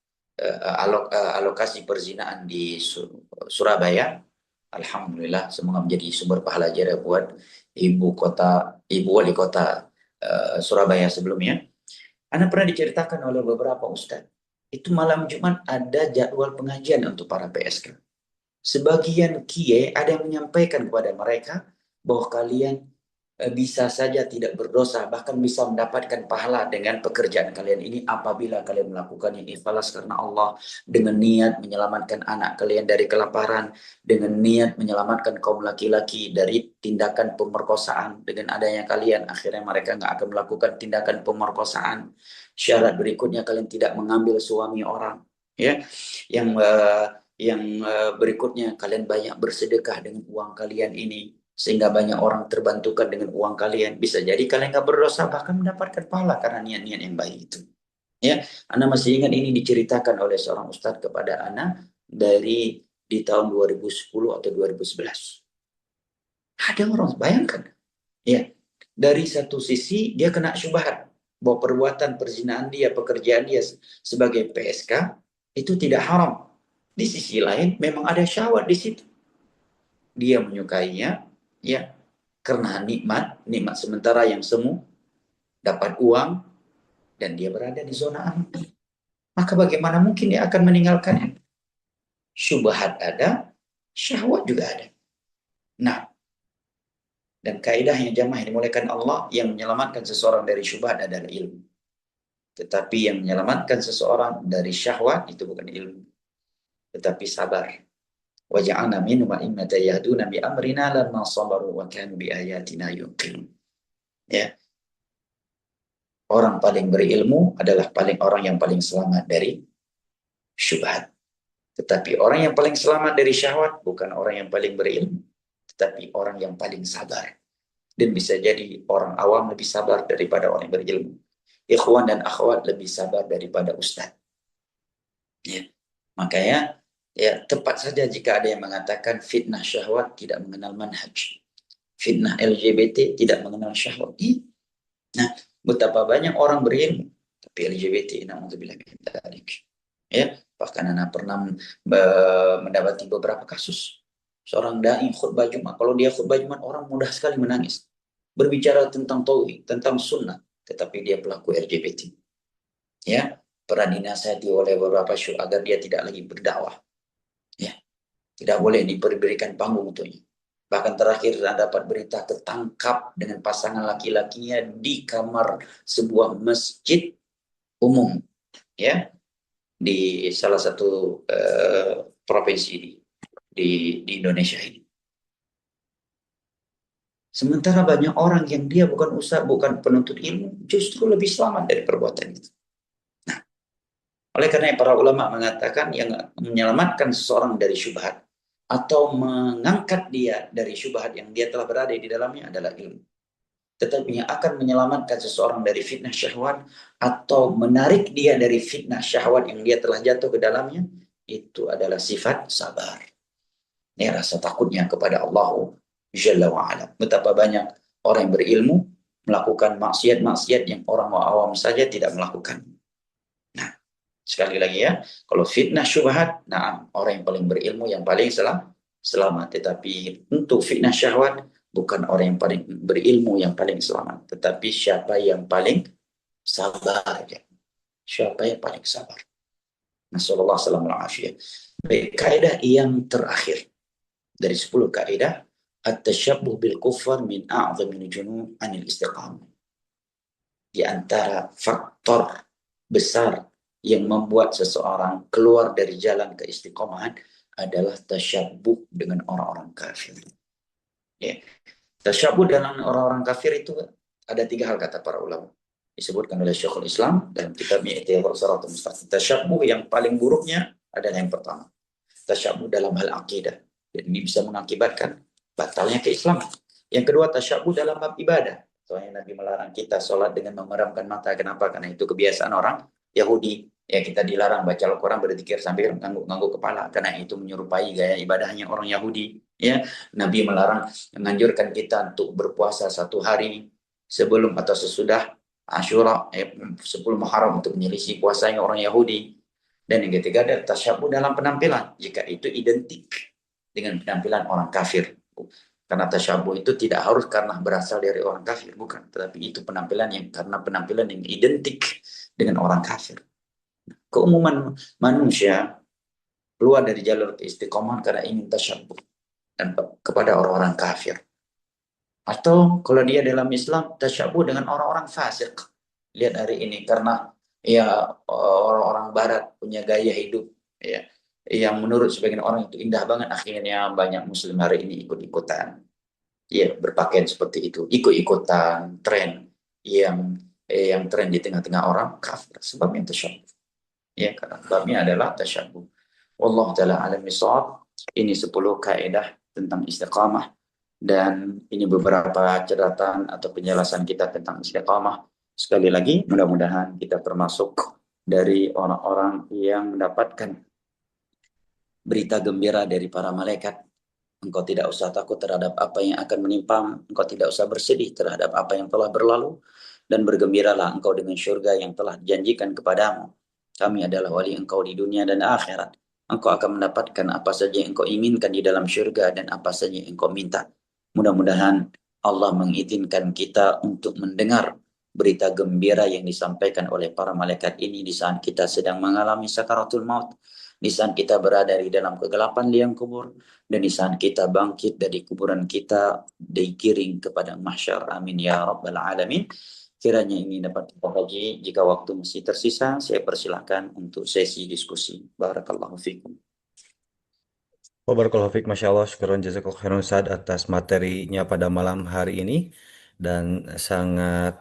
alokasi perzinahan di Surabaya, alhamdulillah semoga menjadi sumber pahala jariah buat ibu wali kota Surabaya sebelumnya. Anak pernah diceritakan oleh beberapa ustadz. Itu malam Jumat ada jadwal pengajian untuk para PSK. Sebagian kiai ada yang menyampaikan kepada mereka bahwa kalian bisa saja tidak berdosa, bahkan bisa mendapatkan pahala dengan pekerjaan kalian ini apabila kalian melakukannya ikhlas karena Allah, dengan niat menyelamatkan anak kalian dari kelaparan, dengan niat menyelamatkan kaum laki-laki dari tindakan pemerkosaan. Dengan adanya kalian, akhirnya mereka nggak akan melakukan tindakan pemerkosaan. Syarat berikutnya, kalian tidak mengambil suami orang, ya, yang berikutnya, kalian banyak bersedekah dengan uang kalian ini, sehingga banyak orang terbantukan dengan uang kalian. Bisa jadi kalian nggak berdosa, bahkan mendapatkan pahala karena niat-niat yang baik itu. Ya, Anda masih ingat ini diceritakan oleh seorang ustadz kepada Anda di tahun 2010 atau 2011. Ada orang, bayangkan. Ya, dari satu sisi dia kena syubhat bahwa perbuatan perzinahan dia, pekerjaan dia sebagai PSK itu tidak haram. Di sisi lain memang ada syahwat di situ. Dia menyukainya, ya, karena nikmat sementara yang semu, dapat uang, dan dia berada di zona aman. Maka bagaimana mungkin dia akan meninggalkannya? Syubhat ada, syahwat juga ada. Nah, dan kaidahnya jamaah yang dimulakan Allah, yang menyelamatkan seseorang dari syubhat adalah ilmu. Tetapi yang menyelamatkan seseorang dari syahwat itu bukan ilmu, tetapi sabar. Waja'alna minhum a'immatan yahduna bi amrina lamma sabaru wa kanu bi ayatina yuqinun. Ya, orang paling berilmu adalah orang yang paling selamat dari syubhat. Tetapi orang yang paling selamat dari syahwat bukan orang yang paling berilmu, tetapi orang yang paling sabar. Dan bisa jadi orang awam lebih sabar daripada orang yang berilmu. Ikhwan dan akhwat lebih sabar daripada ustaz. Ya. Makanya ya tepat saja jika ada yang mengatakan fitnah syahwat tidak mengenal manhaj. Fitnah LGBT tidak mengenal syahwat. Nah, betapa banyak orang berilmu tapi LGBT, na'udzubillah min dzalik. Ya, bahkan anak pernah mendapati beberapa kasus seorang dai khutbah Jumat. Kalau dia khutbah Jumat, orang mudah sekali menangis. Berbicara tentang tauhid, tentang sunnah, tetapi dia pelaku LGBT. Ya, pernah dinasihati oleh beberapa syekh agar dia tidak lagi berdakwah. Ya, tidak boleh diberikan panggung untuknya. Bahkan terakhir dapat berita tertangkap dengan pasangan laki-lakinya di kamar sebuah masjid umum, ya, di salah satu provinsi di Indonesia ini. Sementara banyak orang yang dia bukan penuntut ilmu, justru lebih selamat dari perbuatan itu. Nah, oleh karena para ulama mengatakan yang menyelamatkan seseorang dari syubhat atau mengangkat dia dari syubhat yang dia telah berada di dalamnya adalah ilmu. Tetapi yang akan menyelamatkan seseorang dari fitnah syahwat atau menarik dia dari fitnah syahwat yang dia telah jatuh ke dalamnya, itu adalah sifat sabar. Ini rasa takutnya kepada Allah Jalla wa'ala. Betapa banyak orang yang berilmu melakukan maksiat-maksiat yang orang awam saja tidak melakukan. Nah, sekali lagi ya, kalau fitnah syubhat, nah orang yang paling berilmu yang paling selamat. Tetapi untuk fitnah syahwat, bukan orang yang paling berilmu yang paling selamat, tetapi siapa yang paling sabar. Ya. Siapa yang paling sabar. Nasallallahu alaihi wasallam. Baik, kaidah yang terakhir dari 10 kaidah, at-tashabbuh bil kufar min a'zamil junun anil istiqamah. Di antara faktor besar yang membuat seseorang keluar dari jalan keistiqomahan adalah tasyabbuh dengan orang-orang kafir. Ya. Tasyabbuh dengan orang-orang kafir itu ada 3 hal kata para ulama. Disebutkan oleh Syekhul Islam dalam kitabnya Ihtiyarul Siratal Mustaqim. Tasyabbuh yang paling buruknya adalah yang pertama. Tasyabbuh dalam hal akidah. Dan ini bisa mengakibatkan batalnya keislaman. Yang kedua, tasyabbuh dalam bab ibadah. Soalnya Nabi melarang kita sholat dengan memeramkan mata. Kenapa? Karena itu kebiasaan orang Yahudi. Ya kita dilarang baca Al-Quran berzikir sambil ngangguk-ngangguk kepala karena itu menyerupai gaya ibadahnya orang Yahudi. Ya, Nabi melarang, menganjurkan kita untuk berpuasa 1 hari sebelum atau sesudah Asyura, 10 Muharram untuk menyelisih puasanya orang Yahudi. Dan yang ketiga ada tasyabuh dalam penampilan jika itu identik dengan penampilan orang kafir. Karena tasyabuh itu tidak harus karena berasal dari orang kafir, bukan, tetapi itu penampilan yang karena penampilan yang identik dengan orang kafir. Keumuman manusia keluar dari jalur keistiqomahan karena ingin tasyabuh dan kepada orang-orang kafir. Atau kalau dia dalam Islam tasyabuh dengan orang-orang fasik. Lihat hari ini karena ya orang-orang barat punya gaya hidup ya yang menurut sebagian orang itu indah banget, akhirnya banyak muslim hari ini ikut-ikutan. Ya, berpakaian seperti itu, ikut-ikutan tren yang tren di tengah-tengah orang kafir. Sebabnya tasyabuh. Ya, karena babnya adalah tasyabuh. Wallahu taala alam bisawab. Ini 10 kaidah tentang istiqamah dan ini beberapa catatan atau penjelasan kita tentang istiqamah. Sekali lagi, mudah-mudahan kita termasuk dari orang-orang yang mendapatkan berita gembira dari para malaikat. Engkau tidak usah takut terhadap apa yang akan menimpa, engkau tidak usah bersedih terhadap apa yang telah berlalu, dan bergembiralah engkau dengan syurga yang telah dijanjikan kepadamu. Kami adalah wali engkau di dunia dan akhirat. Engkau akan mendapatkan apa saja yang engkau inginkan di dalam syurga dan apa saja yang engkau minta. Mudah-mudahan Allah mengizinkan kita untuk mendengar berita gembira yang disampaikan oleh para malaikat ini di saat kita sedang mengalami sakaratul maut, di saat kita berada di dalam kegelapan liang kubur, dan di saat kita bangkit dari kuburan kita digiring kepada mahsyar. Amin ya rabbal alamin. Kiranya ini dapat kita kaji. Jika waktu masih tersisa, saya persilahkan untuk sesi diskusi. Barakallahu fikum. Barakallahu fiik, Masya Allah, syukron jazakallahu khairan Ustaz atas materinya pada malam hari ini dan sangat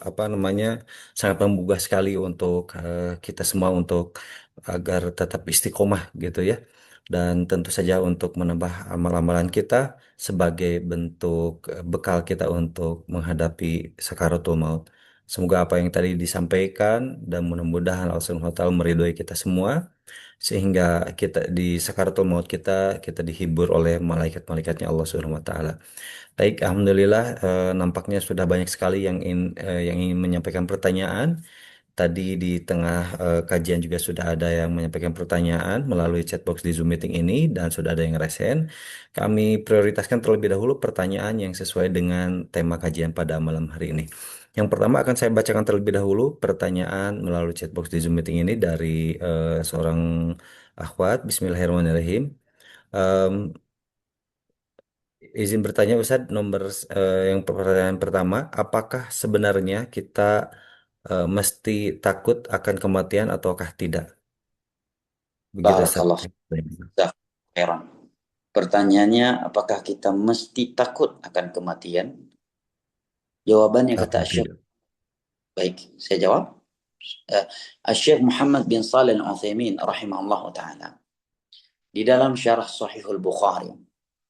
apa namanya sangat menggugah sekali untuk kita semua untuk agar tetap istiqomah gitu ya, dan tentu saja untuk menambah amal-amalan kita sebagai bentuk bekal kita untuk menghadapi sakaratul maut. Semoga apa yang tadi disampaikan dan mudah-mudahan Allah Subhanahu wa taala meridhoi kita semua sehingga kita di sakaratul maut kita dihibur oleh malaikat-malaikatnya Allah Subhanahu wa taala. Baik, alhamdulillah, nampaknya sudah banyak sekali yang ingin menyampaikan pertanyaan. Tadi di tengah kajian juga sudah ada yang menyampaikan pertanyaan melalui chatbox di Zoom meeting ini dan sudah ada yang resen. Kami prioritaskan terlebih dahulu pertanyaan yang sesuai dengan tema kajian pada malam hari ini. Yang pertama akan saya bacakan terlebih dahulu pertanyaan melalui chatbox di Zoom meeting ini dari seorang akhwat. Bismillahirrahmanirrahim. Em, izin bertanya Ustadz, yang pertanyaan pertama, apakah sebenarnya kita mesti takut akan kematian ataukah tidak? Begitu Ustadz. Barakallahu khairan. Pertanyaannya, apakah kita mesti takut akan kematian? Jawabannya kata Atau Syekh. tidak? Baik, saya jawab. Syekh Muhammad bin Salih Al-Utsaimin rahimahullah taala di dalam syarah Sahihul Bukhari,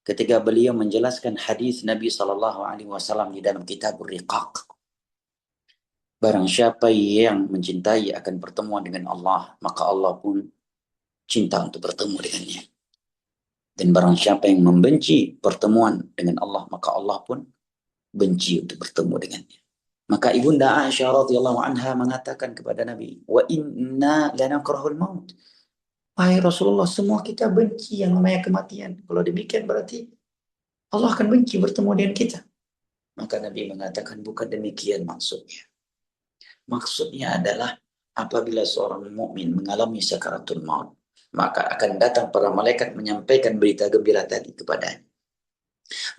ketika beliau menjelaskan hadis Nabi sallallahu alaihi wasallam di dalam kitab Riqaq, barang siapa yang mencintai akan pertemuan dengan Allah, maka Allah pun cinta untuk bertemu dengannya. Dan barang siapa yang membenci pertemuan dengan Allah, maka Allah pun benci untuk bertemu dengannya. Maka Ibunda Aisyah radhiyallahu anha mengatakan kepada Nabi, "Wa inna lanakrahul maut." Wahai Rasulullah, semua kita benci yang namanya kematian. Kalau demikian berarti Allah akan benci bertemu dengan kita. Maka Nabi mengatakan bukan demikian maksudnya. Maksudnya adalah apabila seorang mukmin mengalami sakaratul maut, maka akan datang para malaikat menyampaikan berita gembira tadi kepadanya.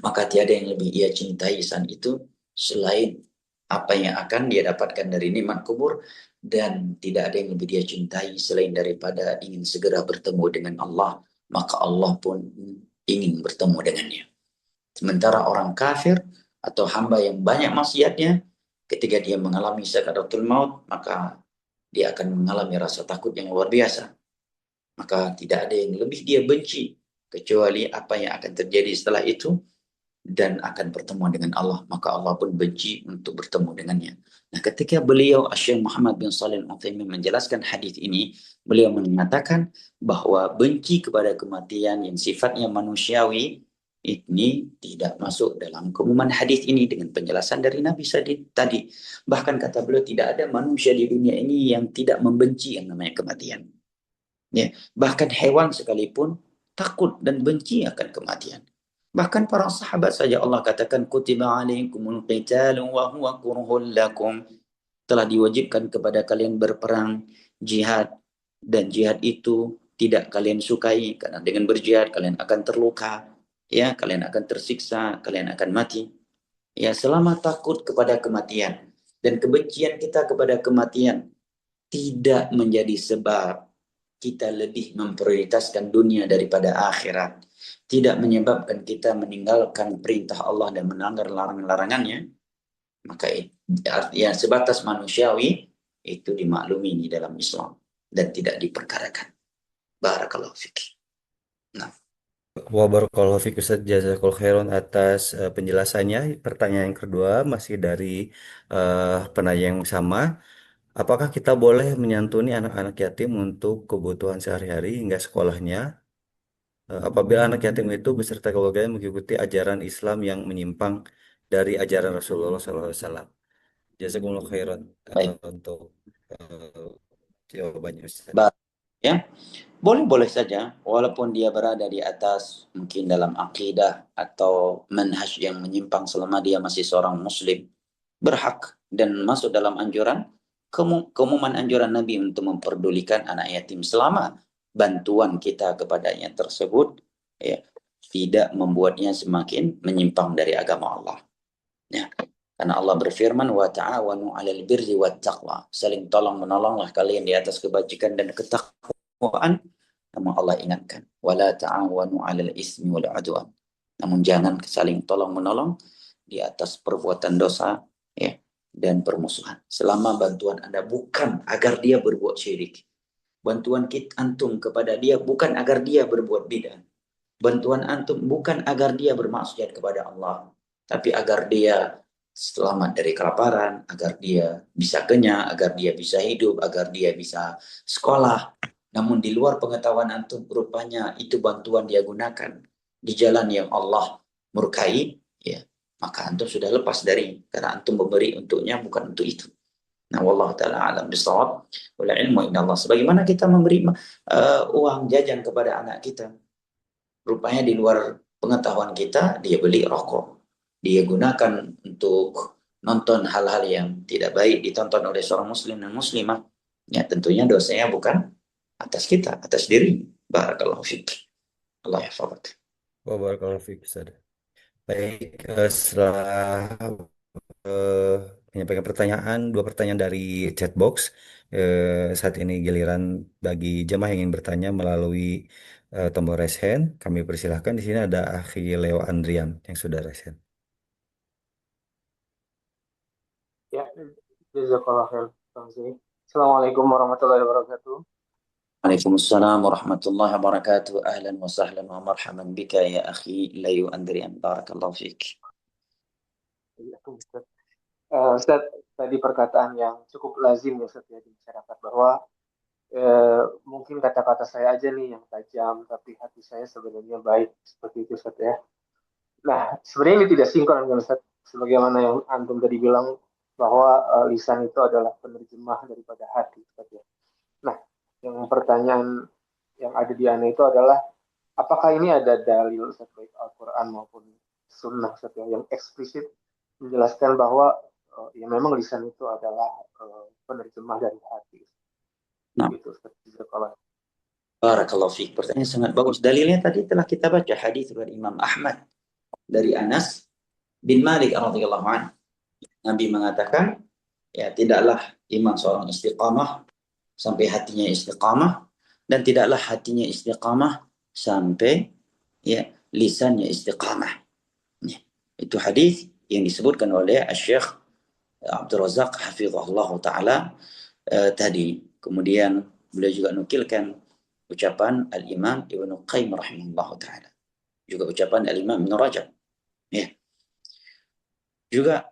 Maka tiada yang lebih ia cintai saat itu selain apa yang akan dia dapatkan dari nikmat kubur, dan tidak ada yang lebih dia cintai selain daripada ingin segera bertemu dengan Allah, maka Allah pun ingin bertemu dengannya. Sementara orang kafir atau hamba yang banyak maksiatnya, ketika dia mengalami sakaratul maut, maka dia akan mengalami rasa takut yang luar biasa. Maka tidak ada yang lebih dia benci kecuali apa yang akan terjadi setelah itu, dan akan pertemuan dengan Allah, maka Allah pun benci untuk bertemu dengannya. Nah, ketika beliau Syekh Muhammad bin Shalih Al-Utsaimin menjelaskan hadis ini, beliau mengatakan bahwa benci kepada kematian yang sifatnya manusiawi ini tidak masuk dalam keumuman hadis ini dengan penjelasan dari Nabi tadi. Bahkan kata beliau tidak ada manusia di dunia ini yang tidak membenci yang namanya kematian. Ya, bahkan hewan sekalipun takut dan benci akan kematian. Bahkan para sahabat saja Allah katakan kutiba alaikumul qitalu wa huwa kurhul lakum, telah diwajibkan kepada kalian berperang jihad, dan jihad itu tidak kalian sukai karena dengan berjihad kalian akan terluka, ya, kalian akan tersiksa, kalian akan mati. Ya, selama takut kepada kematian dan kebencian kita kepada kematian tidak menjadi sebab kita lebih memprioritaskan dunia daripada akhirat, tidak menyebabkan kita meninggalkan perintah Allah dan melanggar larangan-larangannya, maka artinya sebatas manusiawi itu dimaklumi di dalam Islam dan tidak diperkarakan. Barakallahu fiik. Nah, Wa barakallahu fiik Ustaz, jazakallahu khairan atas penjelasannya. Pertanyaan yang kedua masih dari penanya yang sama. Apakah kita boleh menyantuni anak-anak yatim untuk kebutuhan sehari-hari hingga sekolahnya? Apabila anak yatim itu beserta keluarganya mengikuti ajaran Islam yang menyimpang dari ajaran Rasulullah SAW. Jazakumullah khairan baik. untuk eh, jawabannya Ustaz. Ya, boleh-boleh saja, walaupun dia berada di atas mungkin dalam akidah atau manhaj yang menyimpang, selama dia masih seorang muslim, berhak dan masuk dalam anjuran, keumuman anjuran Nabi untuk memperdulikan anak yatim selama bantuan kita kepadanya tersebut, ya, tidak membuatnya semakin menyimpang dari agama Allah. Ya. Karena Allah berfirman, wa ta'awanu 'alal birri wat taqwa. Saling tolong menolonglah kalian di atas kebajikan dan ketakwaan. Namun Allah ingatkan, wala ta'awanu 'alal ismi wal 'udwan. Namun jangan saling tolong menolong di atas perbuatan dosa, ya, dan permusuhan. Selama bantuan Anda bukan agar dia berbuat syirik. Bantuan kita antum kepada dia bukan agar dia berbuat bidah. Bantuan antum bukan agar dia bermaksiat kepada Allah, tapi agar dia selamat dari kelaparan, agar dia bisa kenyang, agar dia bisa hidup, agar dia bisa sekolah. Namun di luar pengetahuan antum, rupanya itu bantuan dia gunakan di jalan yang Allah murkai, ya, maka antum sudah lepas dari, karena antum memberi untuknya bukan untuk itu. Nah, wallahu taala alam bisawab. Wala ilmu inna Allah. Sebagaimana kita memberi uang jajan kepada anak kita, rupanya di luar pengetahuan kita, dia beli rokok, dia gunakan untuk nonton hal-hal yang tidak baik ditonton oleh seorang muslim dan muslimah, ya tentunya dosanya bukan atas kita, atas diri. Barakallahu fiik. Allah yahfazak. Wa barakallahu fiik Ustaz. Baik, setelah eh, menyampaikan pertanyaan, dua pertanyaan dari chatbox. Saat ini giliran bagi jemaah yang ingin bertanya melalui tombol raise hand. Kami persilahkan. Di sini ada Akhi Leo Andrian yang sudah raise hand. Ya, jazakallah khair. Assalamualaikum warahmatullahi wabarakatuh. Waalaikumsalam warahmatullahi wabarakatuh. Ahlan wa sahlan wa marhaban bika ya akhi Layu Andrian. Barakallahu fiik. Ustaz, tadi perkataan yang cukup lazim ya Ustaz ya di masyarakat, bahwa mungkin kata-kata saya aja nih yang tajam, tapi hati saya sebenarnya baik, seperti itu Ustaz ya. Nah, sebenarnya ini tidak sinkron dengan Ustaz, sebagaimana yang antum tadi bilang bahwa lisan itu adalah penerjemah daripada hati Ustaz ya. Nah, yang pertanyaan yang ada di ana itu adalah, apakah ini ada dalil Ustaz, baik Al-Quran maupun Sunnah Ustaz ya, yang eksplisit menjelaskan bahwa ya memang lisan itu adalah penerjemah dari hati. Nah, Gitu Ustaz. Jazakallah. barakallahu fiik. Pertanyaan sangat bagus. Dalilnya tadi telah kita baca hadis dari Imam Ahmad dari Anas bin Malik radhiyallahu anhu. Nabi mengatakan, ya tidaklah iman seorang istiqamah sampai hatinya istiqamah, dan tidaklah hatinya istiqamah sampai, ya, lisannya istiqamah. Ya, itu hadis yang disebutkan oleh Syekh Abdul Razak hafizahullah taala tadi. Kemudian beliau juga nukilkan ucapan Al-Imam Ibnu Qayyim rahimahullah taala, juga ucapan Al-Imam Ibnu Rajab. Ya, Juga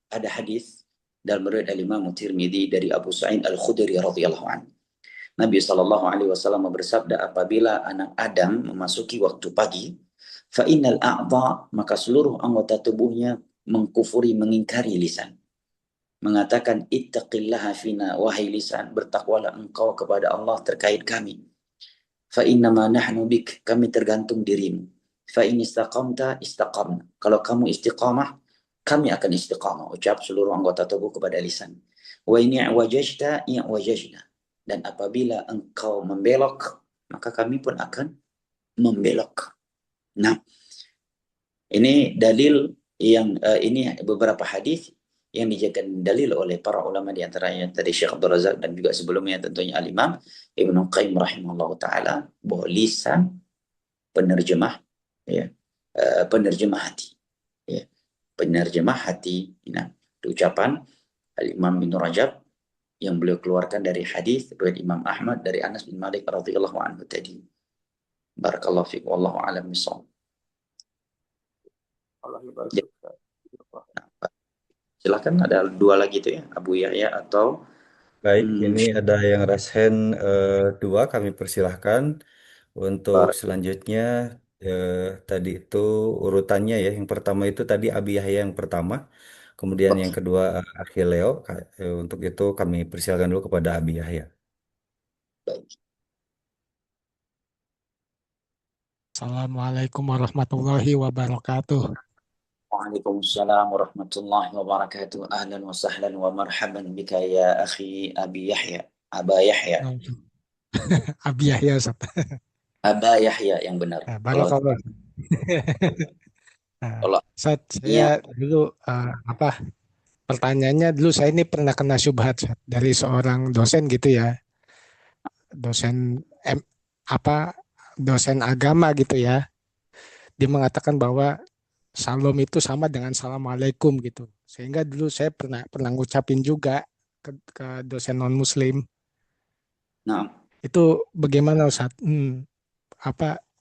ada hadis dalam riwayat Imam Tirmidzi dari Abu Sa'id Al-Khudri radhiyallahu anhu. Nabi sallallahu alaihi wasallam bersabda, apabila anak Adam memasuki waktu pagi, fa innal a'dha, maka seluruh anggota tubuhnya mengkufuri, mengingkari lisan. Mengatakan, ittaqillaha fina, wahai lisan, bertakwalah engkau kepada Allah terkait kami. Fa innama nahnu bik, kami tergantung dirimu. Fa in istaqamta istaqamna, kalau kamu istiqamah, kami akan istiqamah. Ucap seluruh anggota tubuh kepada lisan. Wa in i'wajajta i'wajajna, dan apabila engkau membelok, maka kami pun akan membelok. Nah, ini dalil yang ini beberapa hadis yang dijadikan dalil oleh para ulama, di antaranya tadi Syekh Abdul Razak dan juga sebelumnya tentunya Al-Imam Ibnu Qayyim rahimahullah taala, bahwa lisan penerjemah, ya, penerjemah hati, ya, penerjemah hati. Nah, ucapan Al-Imam Ibnu Rajab yang beliau keluarkan dari hadis riwayat Imam Ahmad dari Anas bin Malik radhiyallahu anhu tadi. Barakallahu fiik, wallahu a'lam bishawab. Allah barik. Silakan, ada dua lagi itu ya, Abu Yahya atau Baik, ini ada yang raise hand dua, kami persilahkan. Untuk selanjutnya tadi itu urutannya ya. Yang pertama itu tadi Abi Yahya yang pertama, kemudian yang kedua Akhil Leo. Untuk itu kami persilakan dulu kepada Abi Yahya. Assalamualaikum warahmatullahi wabarakatuh. Waalaikumsalam warahmatullahi wabarakatuh. Ahlan wa sahlan wa marhaban bika ya akhi Abi Yahya. Aba Yahya. Abi Yahya, Ustaz. Aba Yahya yang benar. Barakallah. Ustaz, saya dulu pertanyaannya dulu, saya ini pernah kena syubhat Ustaz, dari seorang dosen gitu ya. Dosen dosen agama gitu ya. Dia mengatakan bahwa Salam itu sama dengan Assalamualaikum gitu. Sehingga dulu saya pernah ngucapin juga ke dosen non Muslim. Nah, itu bagaimana Ustaz?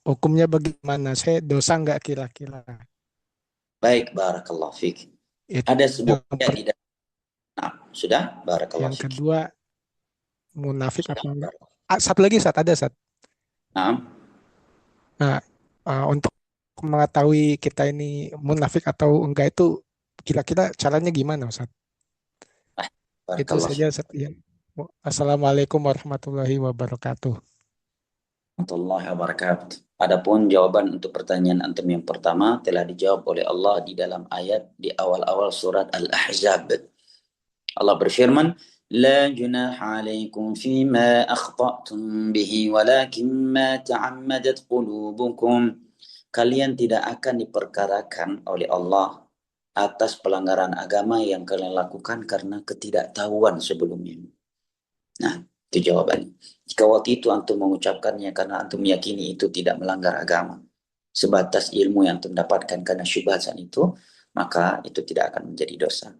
Hukumnya bagaimana? Saya dosa nggak kira-kira? Baik, barakallahu fiik. Ada sebuah di dalam. Nah, sudah, barakallahu Yang fiik. kedua, munafik apa enggak? Satu lagi Ustaz, ada Ustaz. Nah, untuk mengetahui kita ini munafik atau enggak itu kira-kira caranya gimana Ustaz? Itu saja Ustaz. Ya. Assalamualaikum warahmatullahi wabarakatuh. Warahmatullahi wabarakatuh. Adapun jawaban untuk pertanyaan antum yang pertama telah dijawab oleh Allah di dalam ayat di awal-awal surat Al-Ahzab. Allah berfirman, لا جناح عليكم فيما أخطأتم به ولكن ما تعمدت قلوبكم. Kalian tidak akan diperkarakan oleh Allah atas pelanggaran agama yang kalian lakukan karena ketidaktahuan sebelumnya. Nah, itu jawabannya. Jika waktu itu antum mengucapkannya karena antum meyakini itu tidak melanggar agama, sebatas ilmu yang antum dapatkan karena syubhatan itu, maka itu tidak akan menjadi dosa.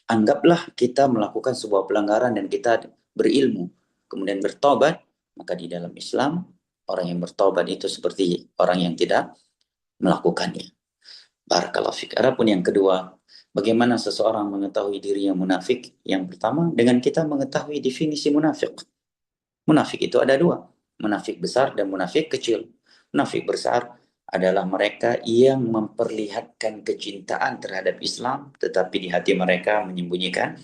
Anggaplah kita melakukan sebuah pelanggaran dan kita berilmu, kemudian bertobat, maka di dalam Islam, orang yang bertobat itu seperti orang yang tidak melakukannya. Barakallahu fiik. Adapun yang kedua, bagaimana seseorang mengetahui dirinya munafik? Yang pertama, dengan kita mengetahui definisi munafik. Munafik itu ada dua, munafik besar dan munafik kecil. Munafik besar adalah mereka yang memperlihatkan kecintaan terhadap Islam, tetapi di hati mereka menyembunyikan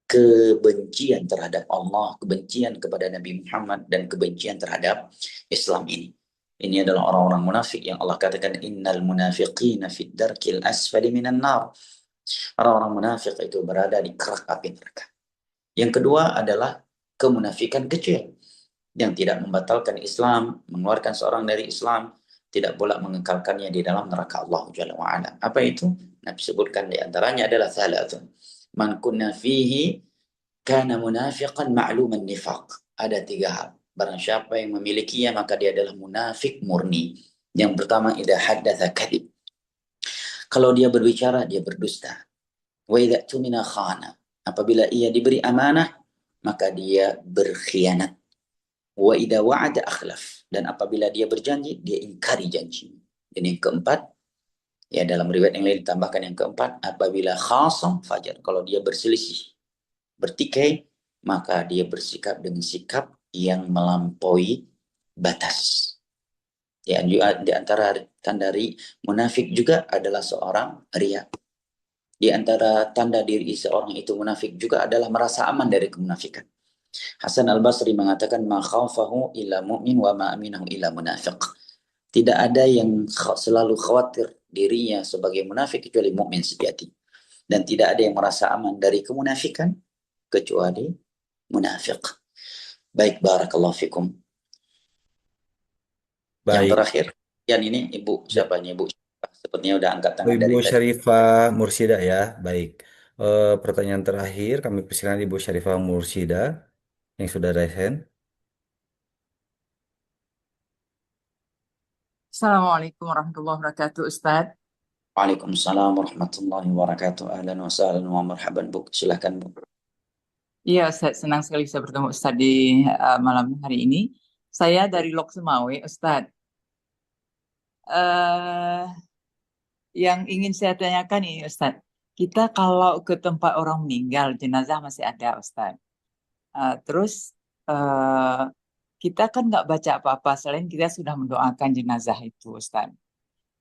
kebencian terhadap Allah, kebencian kepada Nabi Muhammad, dan kebencian terhadap Islam ini. Ini adalah orang-orang munafik yang Allah katakan, innal munafiqina fid darkil asfali minan nar. Orang-orang munafik itu berada di kerak api neraka. Yang kedua adalah kemunafikan kecil yang tidak membatalkan Islam, mengeluarkan seorang dari Islam, tidak pula mengekalkannya di dalam neraka Allah Jalla wa Ala. Apa itu? Nabi sebutkan di antaranya adalah thalathun. Man kunna fihi kana munafiqan ma'luman nifaq. Ada tiga hal. Barang siapa yang memilikinya maka dia adalah munafik murni. Yang pertama, idza haddatsa kadhib. Kalau dia berbicara dia berdusta. Wa idza tumina khana. Apabila ia diberi amanah maka dia berkhianat. Wa idza wa'ada akhlaf. Dan apabila dia berjanji dia ingkari janji. Dan yang keempat, Ya, dalam riwayat yang lain ditambahkan yang keempat, apabila khasam fajar, kalau dia berselisih, bertikai, maka dia bersikap dengan sikap yang melampaui batas. Ya, di antara tanda munafik juga adalah seorang riya. Di antara tanda diri seorang itu munafik juga adalah merasa aman dari kemunafikan. Hasan al-Basri mengatakan, ma khawfahu illa mu'min wa ma aminahu illa munafiq. Tidak ada yang selalu khawatir dirinya sebagai munafik kecuali mukmin sejati. Dan tidak ada yang merasa aman dari kemunafikan kecuali munafik. Baik, barakallahu fikum. Yang Baik. terakhir, yang ini Ibu, siapa ini Ibu? Sepertinya udah angkat tangan Ibu dari tadi. Syarifah Mursyida ya. Baik. Pertanyaan terakhir kami persilakan Ibu Syarifah Mursyida yang sudah raise hand. Assalamualaikum warahmatullahi wabarakatuh, Ustadz. Waalaikumsalam warahmatullahi wabarakatuh. Ahlan wa sahlan wa marhaban, Bu. Silakan, Bu. Iya, Ustadz, senang sekali bisa bertemu Ustadz di malam hari ini. Saya dari Lok Semawe, Ustadz. Yang ingin saya tanyakan ini, Ustadz. Kita kalau ke tempat orang meninggal, jenazah masih ada, Ustadz. Terus kita kan nggak baca apa-apa selain kita sudah mendoakan jenazah itu, Ustadz.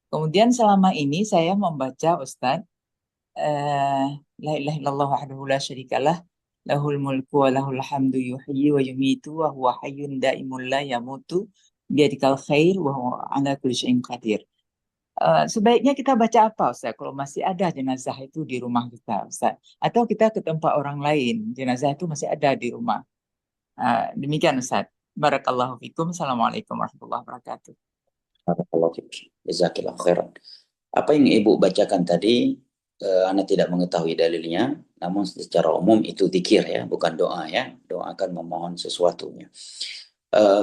Kemudian selama ini saya membaca, Ustadz, la ilaha illallah wahdahu la syarikalah, lahul mulku wa lahul hamdu yuhyi wa yumitu wa huwa hayyun daimul la yamutu biyadikal khair wa huwa ala kulli syai'in qadir. Sebaiknya kita baca apa, Ustaz, kalau masih ada jenazah itu di rumah kita, Ustaz? Atau kita ke tempat orang lain, jenazah itu masih ada di rumah. Demikian, Ustaz. Barakallahu fikum. Assalamualaikum warahmatullahi wabarakatuh. Barakallahu fikum. Jazakillahu khairan. Apa yang Ibu bacakan tadi, Anda tidak mengetahui dalilnya, namun secara umum itu zikir ya, bukan doa ya. Doakan memohon sesuatunya.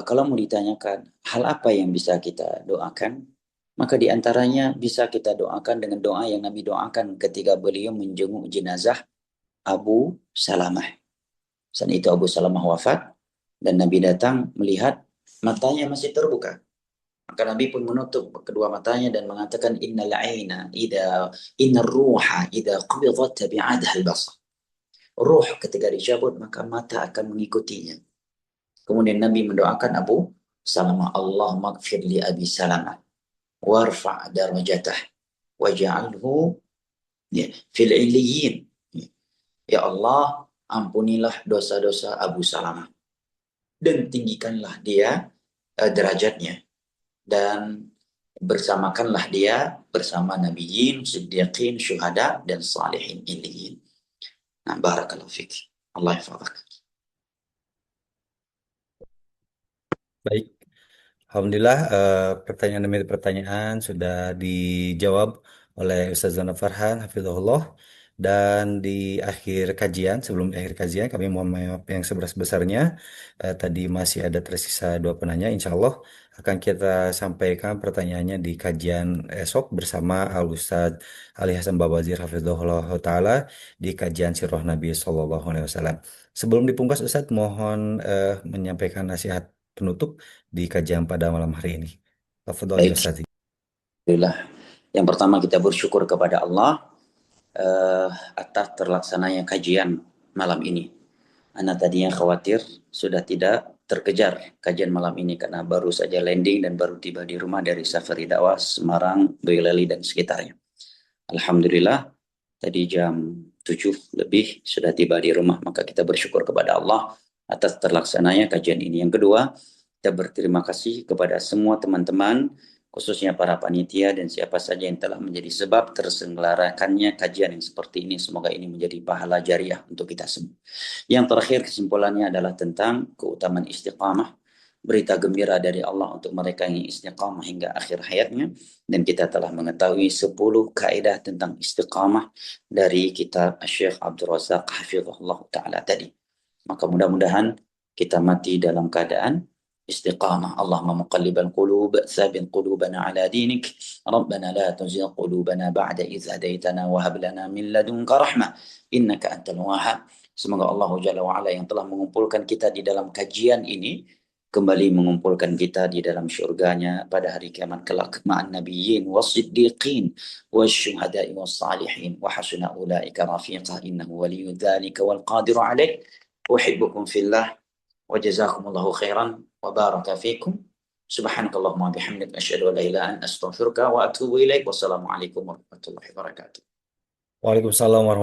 Kalau mau ditanyakan hal apa yang bisa kita doakan, maka diantaranya bisa kita doakan dengan doa yang Nabi doakan ketika beliau menjenguk jenazah Abu Salamah. Saat itu Abu Salamah wafat dan Nabi datang melihat matanya masih terbuka. Maka Nabi pun menutup kedua matanya dan mengatakan innal aina innar ruha idza qubidat tabi'adha al-basar. Ruh ketika dicabut maka mata akan mengikutinya. Kemudian Nabi mendoakan Abu Salamah, Allahumma ighfir li Abi Salamah warfa' darajatah waj'alhu fil 'illiyin. Ya Allah, ampunilah dosa-dosa Abu Salamah dan tinggikanlah dia derajatnya dan bersamakanlah dia bersama nabiyyin, siddiqin, syuhada dan salihin illiyin. Nah, barakallahu fiik. Allah yahfazak. Baik. Alhamdulillah pertanyaan demi pertanyaan sudah dijawab oleh Ustaz Zana Farhan hafizahullah, dan di akhir kajian, sebelum di akhir kajian kami mohon maaf yang sebesar-besarnya, tadi masih ada tersisa dua penanya. Insya Allah akan kita sampaikan pertanyaannya di kajian esok bersama Al Ustaz Ali Hasan Babazir hafizahullah taala di kajian Sirah Nabi Sallallahu Alaihi Wasallam. Sebelum dipungkas, Ustaz mohon menyampaikan nasihat penutup di kajian pada malam hari ini. Tafadhol ya Baik. Ustaz. Alhamdulillah. Yang pertama kita bersyukur kepada Allah atas terlaksananya kajian malam ini. Ana tadinya khawatir sudah tidak terkejar kajian malam ini karena baru saja landing dan baru tiba di rumah dari Safari Dakwah Semarang, Boyolali dan sekitarnya. Alhamdulillah tadi jam 7 lebih sudah tiba di rumah, maka kita bersyukur kepada Allah atas terlaksananya kajian ini. Yang kedua, kita berterima kasih kepada semua teman-teman, khususnya para panitia dan siapa saja yang telah menjadi sebab terselenggarakannya kajian yang seperti ini. Semoga ini menjadi pahala jariah untuk kita semua. Yang terakhir kesimpulannya adalah tentang keutamaan istiqamah. Berita gembira dari Allah untuk mereka yang istiqamah hingga akhir hayatnya. Dan kita telah mengetahui 10 kaidah tentang istiqamah dari kitab Syekh Abdul Razak hafizahullah ta'ala tadi. Maka mudah-mudahan kita mati dalam keadaan istiqamah. Allahumma muqallibal qulub tsabbit qulubana ala dinik. Rabbana la tuzigh qulubana ba'da idh hadaitana wa hab lana min ladunka rahmah innaka antal wahhab. Semoga Allah Jalla wa Ala yang telah mengumpulkan kita di dalam kajian ini kembali mengumpulkan kita di dalam syurganya pada hari kiamat kelak ma'an nabiyyin was-siddiqin wasyuhada'i was-salihin wa hasuna ulaika rafiqa innahu waliyyu dzalika wal qadiru alaih. Uhibbukum fillah wa jazakumullahu khairan wa baraka fikum. Subhanakallahumma bihamdika asyhadu an la ilaha illa anta astaghfiruka wa atubu ilaik. Wassalamualaikum warahmatullahi wabarakatuh. Waalaikumsalam warahmatullahi